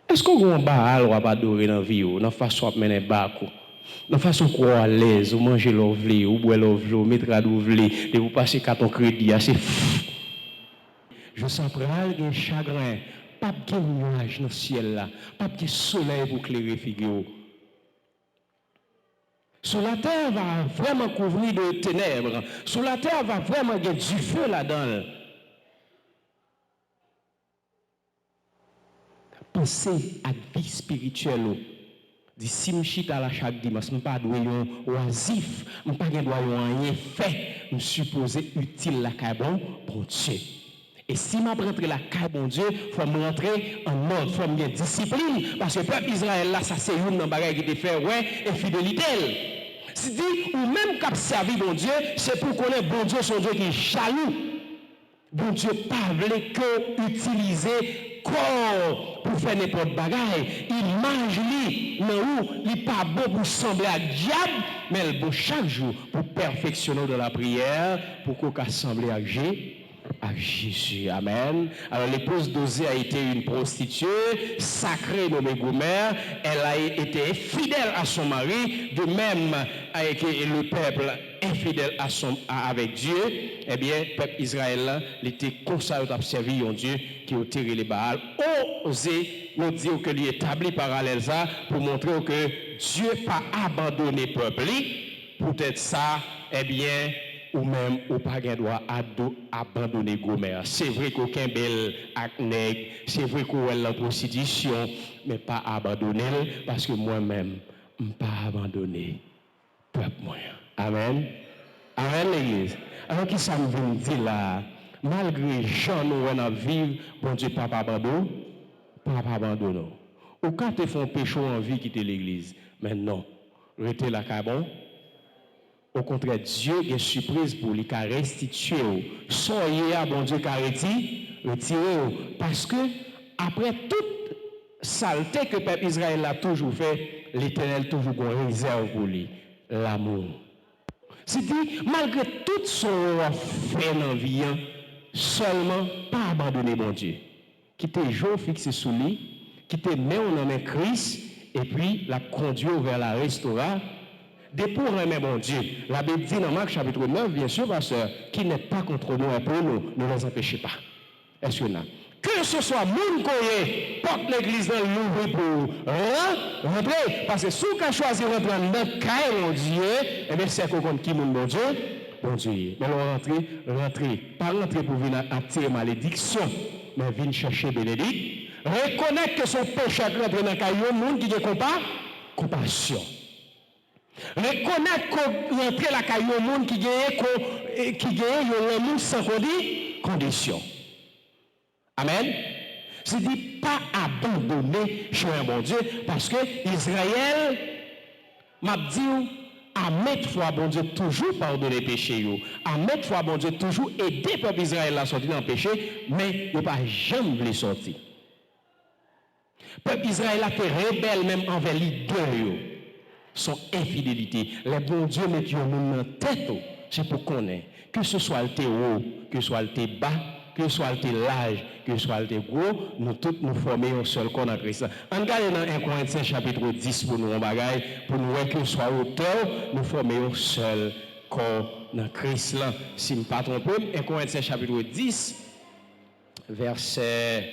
Est-ce qu'on a un Baal ou pas adorer dans la vie, dans la façon de mener Bakou? Dans la façon qu'on est à l'aise, ou manger l'ovlé, ou boire l'ovlé, ou mettre l'ovlé, et vous passez carton crédit, c'est fou. Je sens un chagrin, pas de nuage dans le ciel là, pas de soleil pour éclairer figure. Sur la terre va vraiment couvrir de ténèbres. Sur la terre va vraiment avoir du feu là-dedans. Pensez à la vie spirituelle. Di si m'chit à la chaque dimanche, je ne pas doyon oisif, je ne pas doyon rien fait, je suppose utile la cabon pour Dieu. Et si je rentre la cabon Dieu, il faut me rentrer en ordre, il faut me discipline, parce que le peuple Israël là, ça c'est une dans bagaille qui te fait ouais infidélité. Si dit ou même cap servi bon Dieu, c'est pour connaître bon Dieu son Dieu qui est jaloux. Bon Dieu pas voulu que utiliser corps pour faire n'importe bagaille. Image lui, mais où il n'est pas bon pour sembler à diable, mais il est bon chaque jour pour perfectionner de la prière, pour qu'on puisse sembler à Jésus. Amen. Alors l'épouse d'Osée a été une prostituée, sacrée nommée Gomère. Elle a été fidèle à son mari, de même avec le peuple infidèle avec Dieu. Eh bien, le peuple Israël, il était consacré à servir un Dieu qui a tiré les Baals. Osée nous dit que lui établit parallèle ça pour montrer que Dieu n'a pas abandonné le peuple. Peut-être ça, eh bien, ou même ou pas droit à abandonner Gomère. C'est vrai qu'aucun bel acné, c'est vrai qu'on est en prostitution, mais pas abandonner parce que moi-même, je ne pas abandonner peuple moi. Amen. Amen l'église. Alors qui ça me vient dire là, malgré gens nous on a vivre, bon Dieu pas abandonner, pas abandonner. Ou quand tu fais un péché en vie quitter l'église, mais non, rester là cabon. Au contraire, Dieu a une surprise pour lui, qui a restitué. Soyez à bon Dieu qui a retiré. Parce que, après toute saleté que le peuple Israël a toujours fait, l'Éternel toujours une réserve pour lui. L'amour. C'est-à-dire, malgré tout son fait dans la vie, seulement pas abandonner bon Dieu. Qui était jour fixé sous lui, qui était mis en main Christ, et puis la conduire vers la restauration. Des pour aimer mon Dieu. La Bible dit dans Marc chapitre 9, bien sûr, pasteur, qui n'est pas contre nous et pour nous, ne les empêchez pas. Est-ce que que ce soit moun koye, porte l'église dans l'ouvrir pour rentrer, parce que si vous avez choisi de rentrer dans notre cas, mon Dieu, eh bien c'est qu'on qui moun mon Dieu, bon Dieu. Mais on rentrer, pas rentrer pour venir attirer malédiction, mais venir chercher bénédiction. Reconnaître que son péché est rentré dans le caillou, moun qui a compassion. Reconnaître qu'on rentre la caillou au monde qui gagne l'amour sans condition. Amen. C'est dit pas abandonner chez un bon Dieu parce que Israël m'a dit à mettre fois bon Dieu toujours pardonner les péchés, à mettre fois bon Dieu toujours aider le peuple Israël à sortir dans le péché, mais il n'a pas jamais voulu sortir. Le peuple Israël a été rebelle même envers les deux. Son infidélité. Les bons dieux mettent un monde en tête, c'est pour connaître. Que ce soit le haut, que ce soit le bas, que ce soit le large, que ce soit le gros, nous tous nous formons un seul corps en Christ. En regardant dans 1 Corinthiens chapitre 10 pour nous en bagaille, pour nous voir que ce soit hauteur, nous formons un seul corps dans Christ. Si je ne me pas trompe, 1 Corinthiens chapitre 10, verset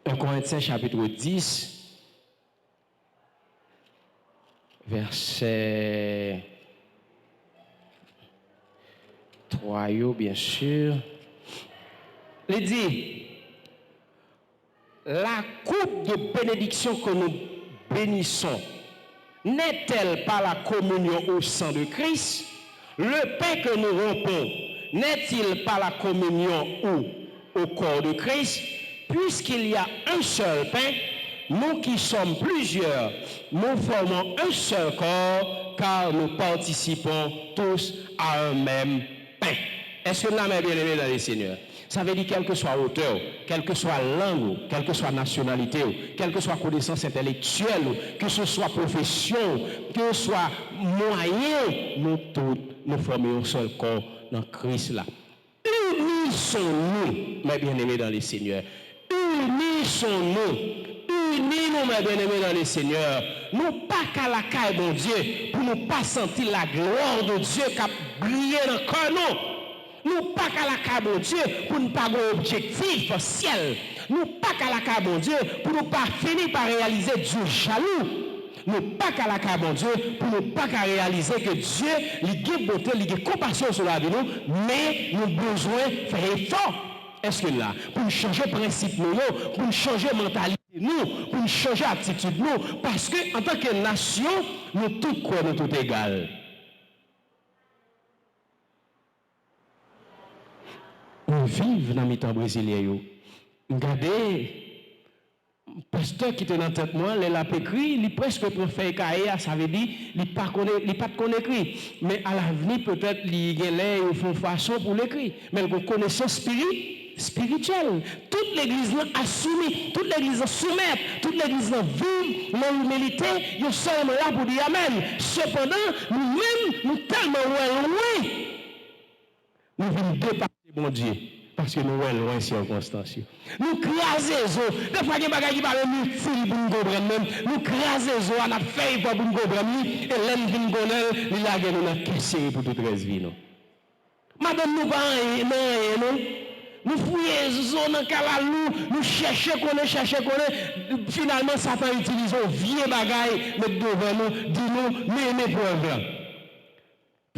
1 Corinthiens chapitre 10, verset 3, bien sûr. Il dit, la coupe de bénédiction que nous bénissons n'est-elle pas la communion au sang de Christ? Le pain que nous rompons n'est-il pas la communion au corps de Christ? Puisqu'il y a un seul pain, nous qui sommes plusieurs, nous formons un seul corps, car nous participons tous à un même pain. Est-ce que nous avons bien aimé dans les seigneurs? Ça veut dire quelle que soit hauteur, quelle que soit langue, quelle que soit nationalité, quelle que soit connaissance intellectuelle, que ce soit profession, que ce soit moyen, nous tous nous formons un seul corps dans Christ là. Unissons-nous, mes bien-aimés dans les seigneurs. Unissons-nous. Unis-nous, mes bien-aimés dans les seigneurs. Nous pas qu'à la caille de Dieu, pour nous pas sentir la gloire de Dieu qui a brillé dans le corps, non. Nous pas qu'à la caille de Dieu, pour ne pas avoir un objectif au ciel. Nous pas qu'à la caille de Dieu, pour ne pas finir par réaliser Dieu jaloux. Nous pas qu'à la caille de Dieu, pour ne pas qu'à réaliser que Dieu, il a beauté, il a compassion sur la vie, mais nous avons besoin de faire effort. Est-ce que là, pour changer principe nous, pour changer mentalité nous, pour changer attitude nous, parce que en tant que nation, nous tous croyons tout égal. On vit dans les temps brésiliens. Regardez, le pasteur qui était dans la tête moi, il a écrit, il presque pour faire cahier, ça veut dire, il n'a pas écrit. Mais à l'avenir, peut-être, il font façon pour l'écrire. Mais il connaissance spirituelle. Toute l'église l'a assumé, toute l'église l'a soumise, toute l'église l'a vive, l'humilité, ils sont seulement là pour dire Amen. Cependant, nous-mêmes, nous tellement loin, nous venons dépasser mon Dieu. Parce que nous sommes loin de circonstances. Nous crasons. Des fois, il y a des choses qui parlent de nous pour nous comprendre même. Nous crasons, on a fait pour nous comprendre. Et l'homme qui nous connaît, il a gagné une caisse pour toute la vie. Madame, nous pas nous fouillons dans le calalou, nous cherchons finalement, Satan utilise un vieux bagaille, mettre devant nous, dis-nous, mais preuves.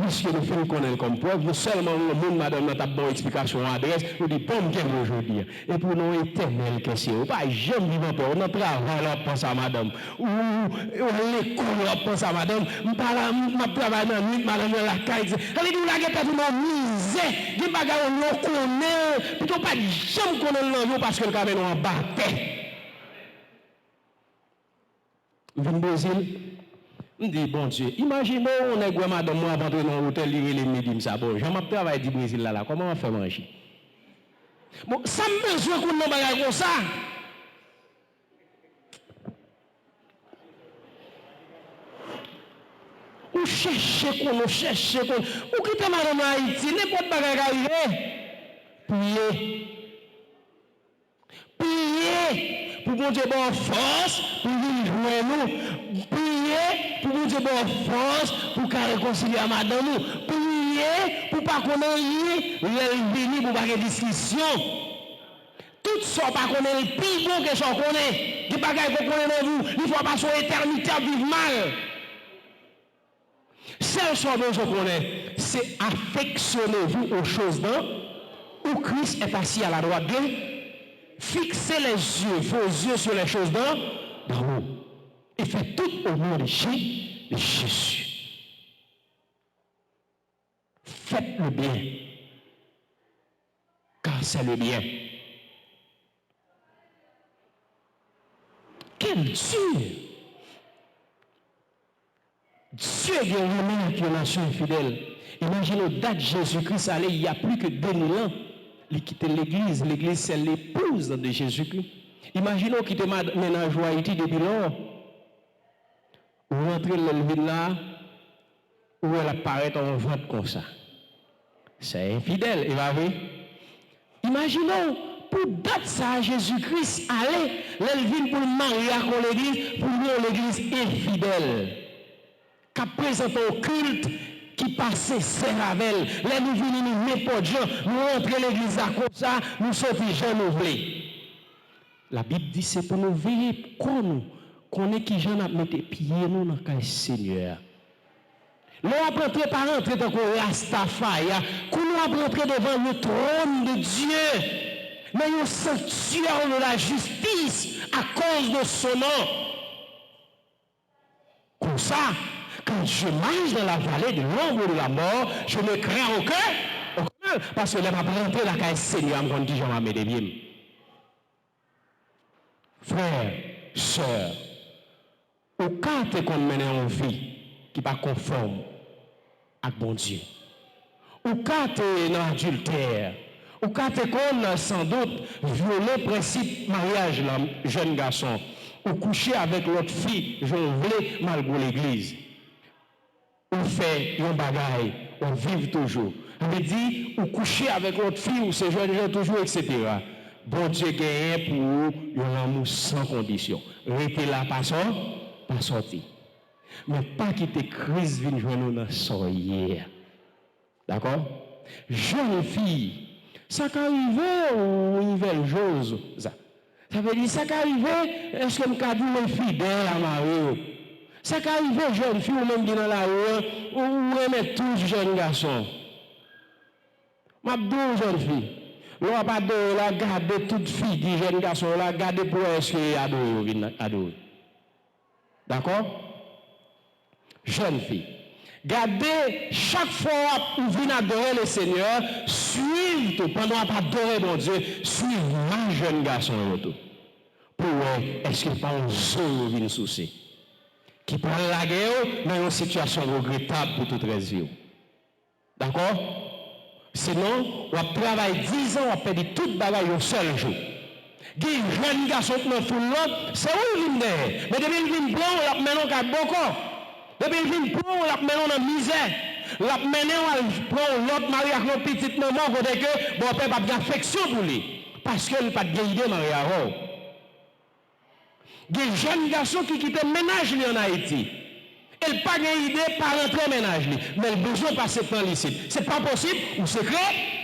Puisque nous faisons connaître comme preuve, nous seulement, le monde, madame, notre bonne explication à adresse, nous dit, bon, qu'est-ce aujourd'hui? Et pour nous, éternel, qu'est-ce que pas jamais vivre en paix. On travaille, on pense à madame. Ou l'école, on pense à madame. Je travaille dans la nuit, madame, dans la caille. Elle dit, la guette, tout le monde misère. Des bagages, on le connaît. Plutôt pas jamais connaître l'envie parce que le caméra, on battait. Vous venez Brésil? Je dis, bon Dieu, imaginez, on est quoi, madame, moi, avant de dans l'hôtel, lire les médiums, ça, bon, j'en ai travaillé du Brésil là, comment on fait manger? Bon, ça me besoin qu'on n'en bagarre comme ça. On cherche qu'on, ou quitte madame Haïti, n'importe bagarre arrivé. Priez pour bon Dieu bonne force pour venir jouer nous. Priez pour bon Dieu bonne force pour qu'elle réconcilie à madame nous. Priez pour pas qu'on ait venir pour pas de discussion. Tout ça pas qu'on ait le plus bon que ça qu'on ait. Des bagages qu'on connaît dans vous, il faut pas son éternité à vivre mal. Seul soit besoin qu'on ait, c'est affectionnez-vous aux choses où Christ est assis à la droite de Dieu. Fixez les yeux, vos yeux sur les choses d'en haut. Et faites tout au nom de Jésus. Faites le bien. Car c'est le bien. Quel Dieu! Dieu est une avec une nation infidèle. Imaginez, date Jésus-Christ allait il y a plus que 2000 ans. Il quittait l'église. L'église, c'est l'épouse de Jésus-Christ. Imaginez qu'il était ménage à Haïti depuis lors. Vous rentrez dans le vide là, où elle apparaît en vente comme ça. C'est infidèle, il va voir. Imaginons, pour date ça, Jésus-Christ allait, l'elvine pour marier à l'église, pour nous l'église infidèle. Qui présente au culte qui passait Séravel. Là, nous venons, n'importe gens, nous rentrons l'église à comme ça, nous sortons gens nous voulons. La Bible dit c'est pour nous veiller comme nous, qu'on est qui gens à mettre pieds nous dans le Seigneur. Nous apprendrons par rentrer dans le Rastafari, qu'on nous apprendrons devant le trône de Dieu, mais un sanctuaire de la justice à cause de son nom. Comme ça, quand je marche dans la vallée de l'ombre de la mort, je ne crains aucun, parce que là, je vais rentrer dans le Seigneur, je me dis, je vais mettre bien. Frères, sœurs, au cas qu'on mène en vie qui n'est pas conforme à bon Dieu, ou quand tu dans adultère, ou quand tu sans doute violer le principe mariage, le jeune garçon, ou coucher avec l'autre fille, je voulais malgré l'église. Ou fait un bagaille, on vive toujours. On veut dire, ou coucher avec l'autre fille, ou ces jeunes gens toujours, etc. Bon Dieu gagne pour vous un amour sans condition. Restez là, pas sorti. Mais pas quitter crise vient joindre dans soyer. D'accord? Jeune fille, ça qu'arrive ou une nouvelle chose, ça veut dire ça qu'arrive, est-ce que me cadre une fidèle à Marie? Ça qu'arrive jeune fille ou même dans la rue, ou remet tous jeunes garçons. Ma deux jeunes filles. L'on pas de la garder toute fille qui jeune garçon, la garder pour est-ce qu'il adore. D'accord? Jeune fille. Gardez chaque fois où vous venez adorer le Seigneur, suivez tout pendant pas adorer mon Dieu, suivez un jeune garçon autour. Pour est-ce qu'il pas un zone vient souci qui prend la guerre dans une situation regrettable pour toute raison. D'accord? Sinon, on va travailler 10 ans, on va perdre toute bagaille au seul jour. Des jeunes garçons qui sont foule l'autre, c'est où ils viennent. Mais depuis qu'ils viennent blanc, on l'a mené à beaucoup. Depuis qu'ils viennent blanc, on l'a mené dans la misère. L'a mené, on prend l'autre mari avec nos petites mamans, côté que, bon, père pas d'affection pour lui. Parce qu'il n'a pas de idée, Marie avant. Des jeunes garçons qui quittent le ménage en Haïti. Elle n'a pas d'idée par rentrer au ménage, mais elle a besoin de passer par lycée. Ce n'est pas possible, ou secret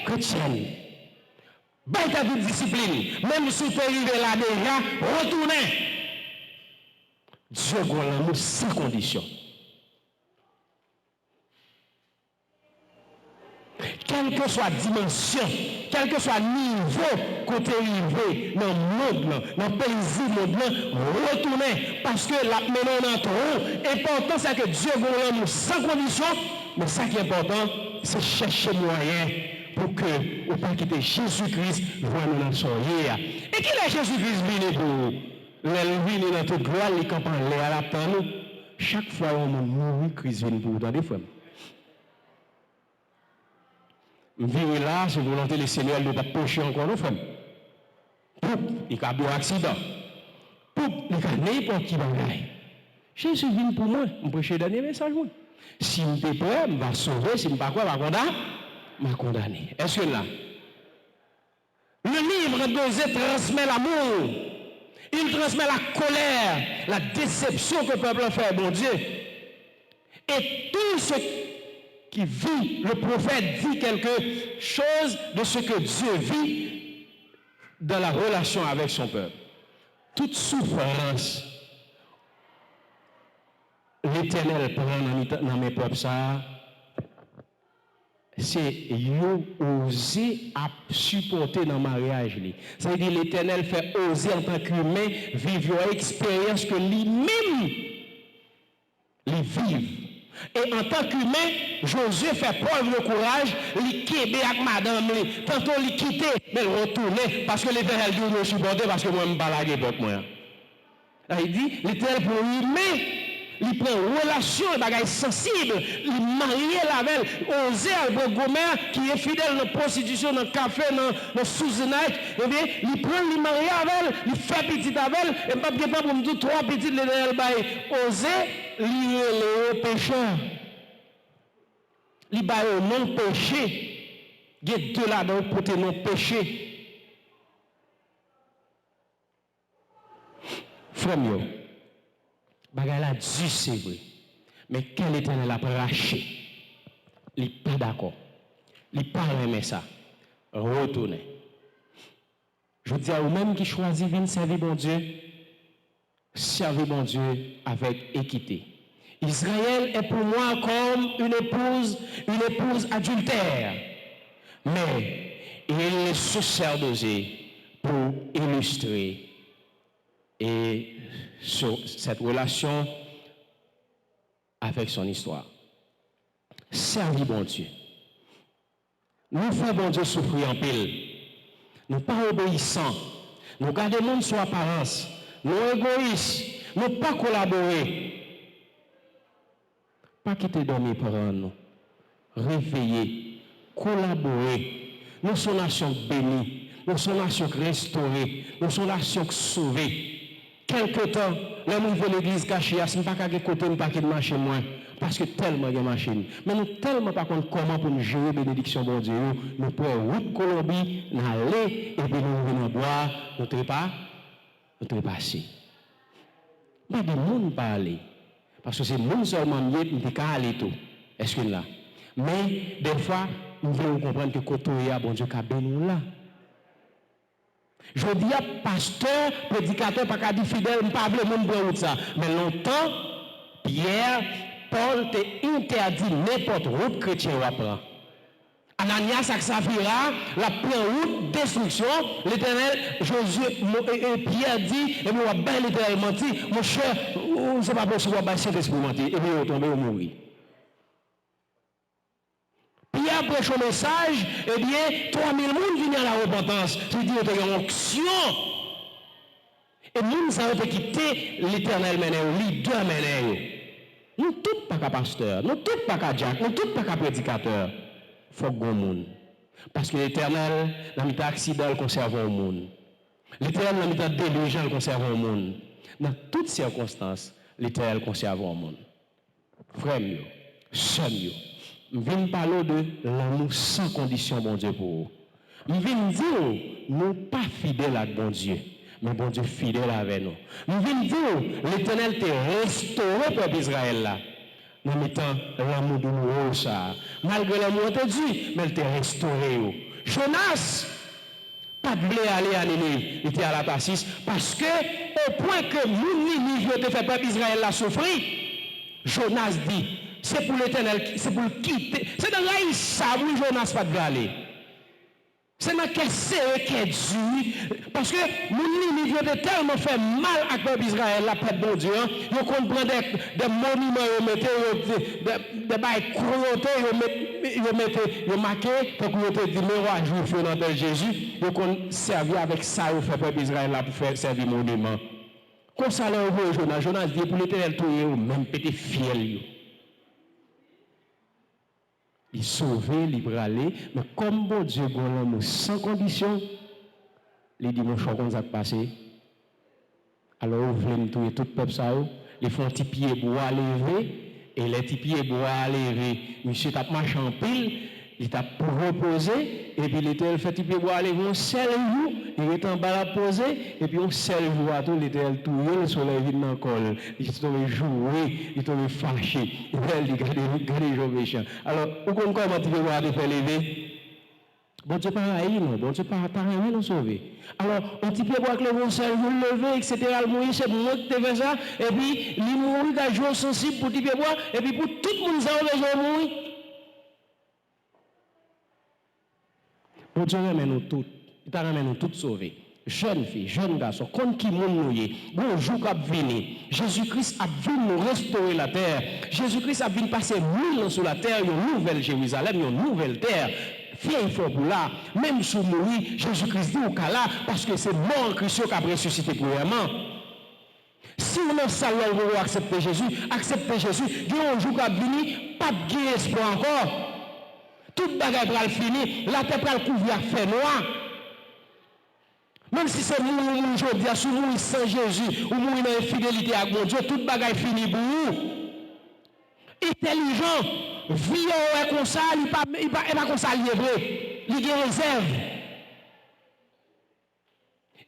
chrétienne. Ben, ta toute discipline, même si tu es arrivé là déjà, retournez. Dieu a l'amour sans condition. Quelle que soit la dimension, quel que soit le niveau côté arrivé dans le monde, dans le pays monde, retournez. Parce que la menon dans tout, l'important c'est que Dieu a l'amour sans condition, mais ça qui est important, c'est chercher moyen pour que, ou pas quitter Jésus-Christ, voir dans son hier. Et qui est Jésus-Christ venu pour venu dans toute gloire, les campagnes, les à nous. Chaque fois on mourit, Christ vient pour vous dans des femmes. Vivre là, c'est volonté du Seigneur de ne pas pécher encore nos femmes. Il y a un accident. Il y a n'importe qui bagaille. Jésus vient pour moi, je prêche le dernier message. Si je suis prêt, je vais sauver, si je ne suis pas prêt, je vais condamner. Est-ce que là? Le livre d'Osée transmet l'amour. Il transmet la colère, la déception que le peuple fait, bon Dieu. Et tout ce qui vit, le prophète dit quelque chose de ce que Dieu vit dans la relation avec son peuple. Toute souffrance, l'Éternel prend dans mes peuples ça, c'est oser à supporter dans le mariage. Ça veut dire l'Éternel fait oser en tant qu'humain vivre une expérience que lui-même les vive. Et en tant qu'humain, Josué fait preuve de courage, il quitte avec madame, tantôt il quitte, mais il retourne, parce que l'Éternel dit de supporter, parce que moi je ne parle pas avec moi. Il dit, l'Éternel pour lui-même, il prend une relation, un bagage sensible, il marie la belle, oser à Gomère qui est fidèle dans la prostitution, dans le café, dans le sous-zinage, eh bien, il prend, il marie avec elle, il fait petit avec elle, et pas bien pour me dire 3 petites, l'Éternel oser, il est pécheur. Il est non péché. Il y a deux là-dedans pour non péché. Frère, bagay la dit c'est vrai. Mais quel Éternel a raché? Il n'est pas d'accord. Il n'est pas aimé ça. Retournez. Je dis à vous-même qui choisit de servir mon Dieu, servir mon Dieu avec équité. Israël est pour moi comme une épouse adultère. Mais il se sert d'oser pour illustrer et cette relation avec son histoire. Servir bon Dieu. Nous faisons bon Dieu souffrir en pile. Nous pas obéissants. Nous gardons le monde sur apparence. Nous égoïstes. Nous pas collaborer. Pas quitter dormir par nous. Réveiller. collaborer. Nous sommes nation bénie, nous sommes nation restaurée, nous sommes nation sauvée. Quelque temps, là où veut l'église cachée, je ne pas qu'à côté, je pas qu'à marcher moins. Parce que tellement il y a machine. Mais nous tellement pas contre comment pour nous gérer bénédiction bon Dieu. Nous prenons route Colombie, nous allons et puis nous venons boire, nous ne trépassons. Mais des gens pas aller. Parce que c'est nous seulement mieux qui ne aller tout. Est-ce que là? Mais des fois, nous voulons comprendre que côté bon Dieu a béni là. Je dis à pasteur, prédicateur, pas qu'à dire fidèle, pas le monde pour ça. Mais longtemps, Pierre, Paul t'a interdit n'importe route chrétien à prendre. Ananias et Saphira, la pleine route destruction, l'Éternel, Josué, Pierre dit, et moi, ben l'Éternel menti, mon cher, c'est pas possible, on va Saint-Esprit mentir, et puis on tombe, on mourit. Pierre prêche un message, eh bien, 3000 personnes viennent à la repentance. C'est-à-dire qu'il y a une onction. Et nous, nous avons quitté l'Éternel maintenant, le leader maintenant. Nous tous pas qu'à pasteur, nous tous pas qu'à Jack, nous tous pas qu'à prédicateur. Il faut que monde. Parce que l'Éternel, dans l'état accident, il conserve le monde. L'Éternel, dans l'état déluge, il conserve le monde. Dans toutes circonstances, l'Éternel conserve le monde. Frère, sœur, je viens parler de l'amour sans condition, bon Dieu, pour vous. Je viens dire, nous pas fidèles à bon Dieu, mais bon Dieu fidèle avec nous. Je viens dire, l'Éternel t'a restauré pour Israël là. Nous mettant l'amour de nous, ça. Malgré l'amour entendu, mais il t'a restauré. Jonas, pas de blé aller à Ninive, il était à la Tarsis, parce que, au point que Ninive te fait peuple Israël la souffrir, Jonas dit, c'est pour l'Éternel, c'est pour le quitter. C'est dans là il savent où Jonas pas de aller. C'est dans quel serré qui est dur. Parce que mon Ninive a tellement fait mal à peuple Israël, la peuple bon Dieu. Ils comprennent des monuments, ils mettent des bails cruautés, ils marquent pour que vous dites, mais roi juif dans Jésus, ils ont servi avec ça, ils ont fait peuple Israël là pour faire servir monument. Comme ça, là, on voit Jonas dit pour l'Éternel, tout est même petit fiel. Il sauvé, il bralé, mais comme bon Dieu l'amour sans condition, il dit mon choix comme ça passé. Alors vous voulez tout le peuple ça, ils font un petit pied bois levé, et les petits pieds bois levé, monsieur tape marché en pile, il t'a proposé, et puis l'Éternel fait un petit pied bois levé, on seul jour, il est en bas à poser, et puis on seul jour à tout, l'Éternel tout le soleil vide dans le col, il tombe joué, il tombe fâché, il dit regardez les gens méchants. Alors, où comment tu peux voir de faire lever? Bon Dieu pas haï, non, bon Dieu pas rien nous sauver. Alors, un petit peu boire que le bon seul vous lever, etc. Le mourir, c'est moi qui te fais ça, et puis, il mourit qu'à jouer sensible pour petit peu boire, et puis pour tout le monde, ça va besoin de mourir. Bon Dieu ramène nous toutes, il t'a ramène nous toutes sauvées. Jeunes filles, jeunes garçons, comme qui monde nous y est, bon jour qu'a venu, Jésus-Christ a venu nous restaurer la terre. Jésus-Christ a venu passer 1000 ans sur la terre, une nouvelle Jérusalem, une nouvelle terre. Fier fort pour là, même sous mourir, Jésus-Christ dit au cas là, parce que c'est mort Christ qui a ressuscité premièrement. Si on a ça, on va accepter Jésus, il y a un jour qu'a venu, pas de espoir encore. Toute bagarre va le finir, la terre va le couvrir à faire noir. Même si c'est mourir aujourd'hui, si mourir sans Jésus, ou mourir dans l'infidélité avec mon Dieu, toute bagarre finit pour vous. Intelligent, vieux comme ça, il n'est pas comme ça, il est vrai. Il a réserve.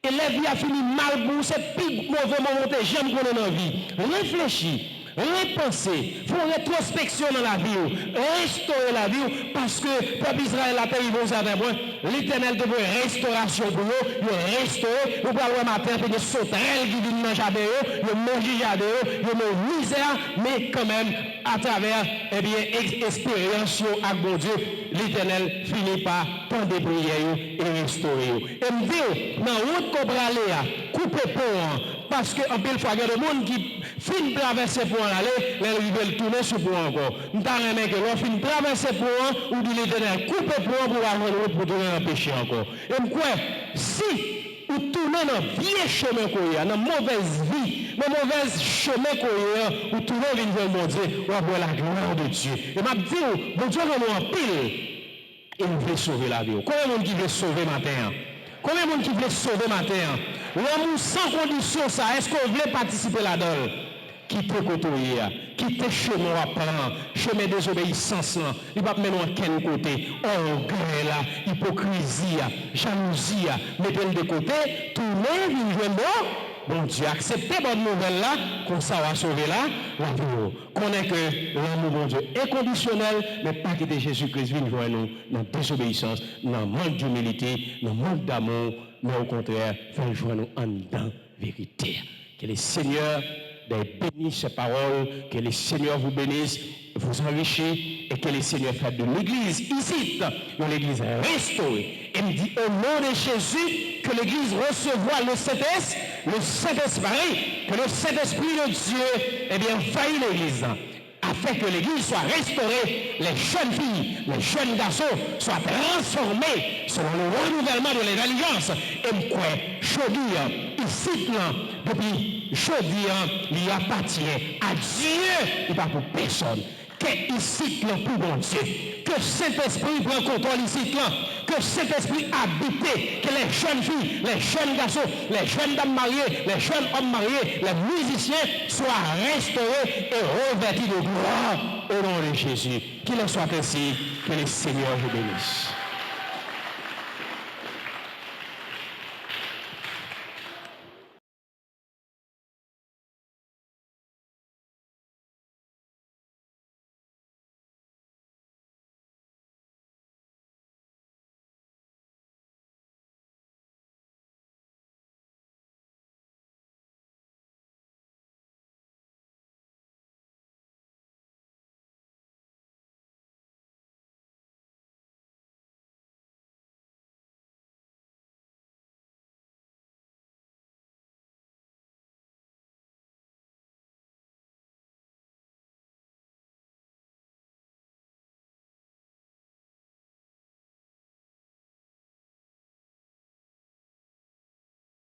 Et la vie a fini mal pour c'est plus mauvais moment que j'aime qu'on ait dans la vie. Réfléchis. Repenser, faire une rétrospection dans la vie, restaurer la vie, parce que le peuple Israël a payé vos avant l'Éternel devait restauration pour eux, il restaurer, vous pouvez le matin, puis des sauterelles qui viennent manger avec eux, il mange avec eux, il me misère, mais quand même, à travers, eh bien, expérience avec bon Dieu, l'Éternel finit par prendre des prières et restaurer. Et me dit, dans la route qu'on va aller, couper pont, parce qu'en pile fois, il y a des gens qui finissent de traverser pour aller, ils veulent tourner sur pour encore. Nous avons aimé que l'on finit de traverser pour ou de l'Éternel, couper pour avoir le route pour tourner dans le péché encore. Et me quoi, si vous tournez dans le vieux chemin qu'on y a, dans la mauvaise vie, dans le mauvais chemin qu'on y a, vous tournez vers mon Dieu, vous avez la gloire de Dieu. Et m'a dit, bon Dieu, nous en pile. Et vous voulez sauver la vie. Combien de monde qui veut sauver matin? Combien de monde qui veut sauver matin? L'amour sans condition, ça, est-ce qu'on veut participer là-dedans? Quitter côté, quitter chemin à prendre, chemin désobéissance, il va mettre à quel côté? Orgueil là, hypocrisie, jalousie, mettez-le de côté, tournez, vous joignez. Bon Dieu, acceptez bonne nouvelle là, comme ça va sauver là, la vie. Connaît que l'amour, bon Dieu, est conditionnel, mais pas quitter Jésus-Christ, vient joindre nous dans la désobéissance, dans le manque d'humilité, dans le manque d'amour, mais au contraire, faire joindre nous en dedans vérité. Que le Seigneur bénisse ces paroles, que le Seigneur vous bénisse, vous enrichisse, et que le Seigneur fasse de l'église ici, une église restaurée. Et me dit au nom de Jésus, que l'église recevra le Saint-Esprit, que le Saint-Esprit de Dieu, eh bien, envahit l'église, afin que l'église soit restaurée, les jeunes filles, les jeunes garçons soient transformés selon le renouvellement de l'intelligence. Et me crois, choisir ici, depuis jeudi, il appartient à Dieu et pas pour personne. Que ici, pour bon Dieu, que Saint-Esprit prend contrôle ici, que Saint-Esprit habite, que les jeunes filles, les jeunes garçons, les jeunes dames mariées, les jeunes hommes mariés, les musiciens soient restaurés et revêtus de gloire au nom de Jésus. Qu'il en soit ainsi, que le Seigneur vous bénisse.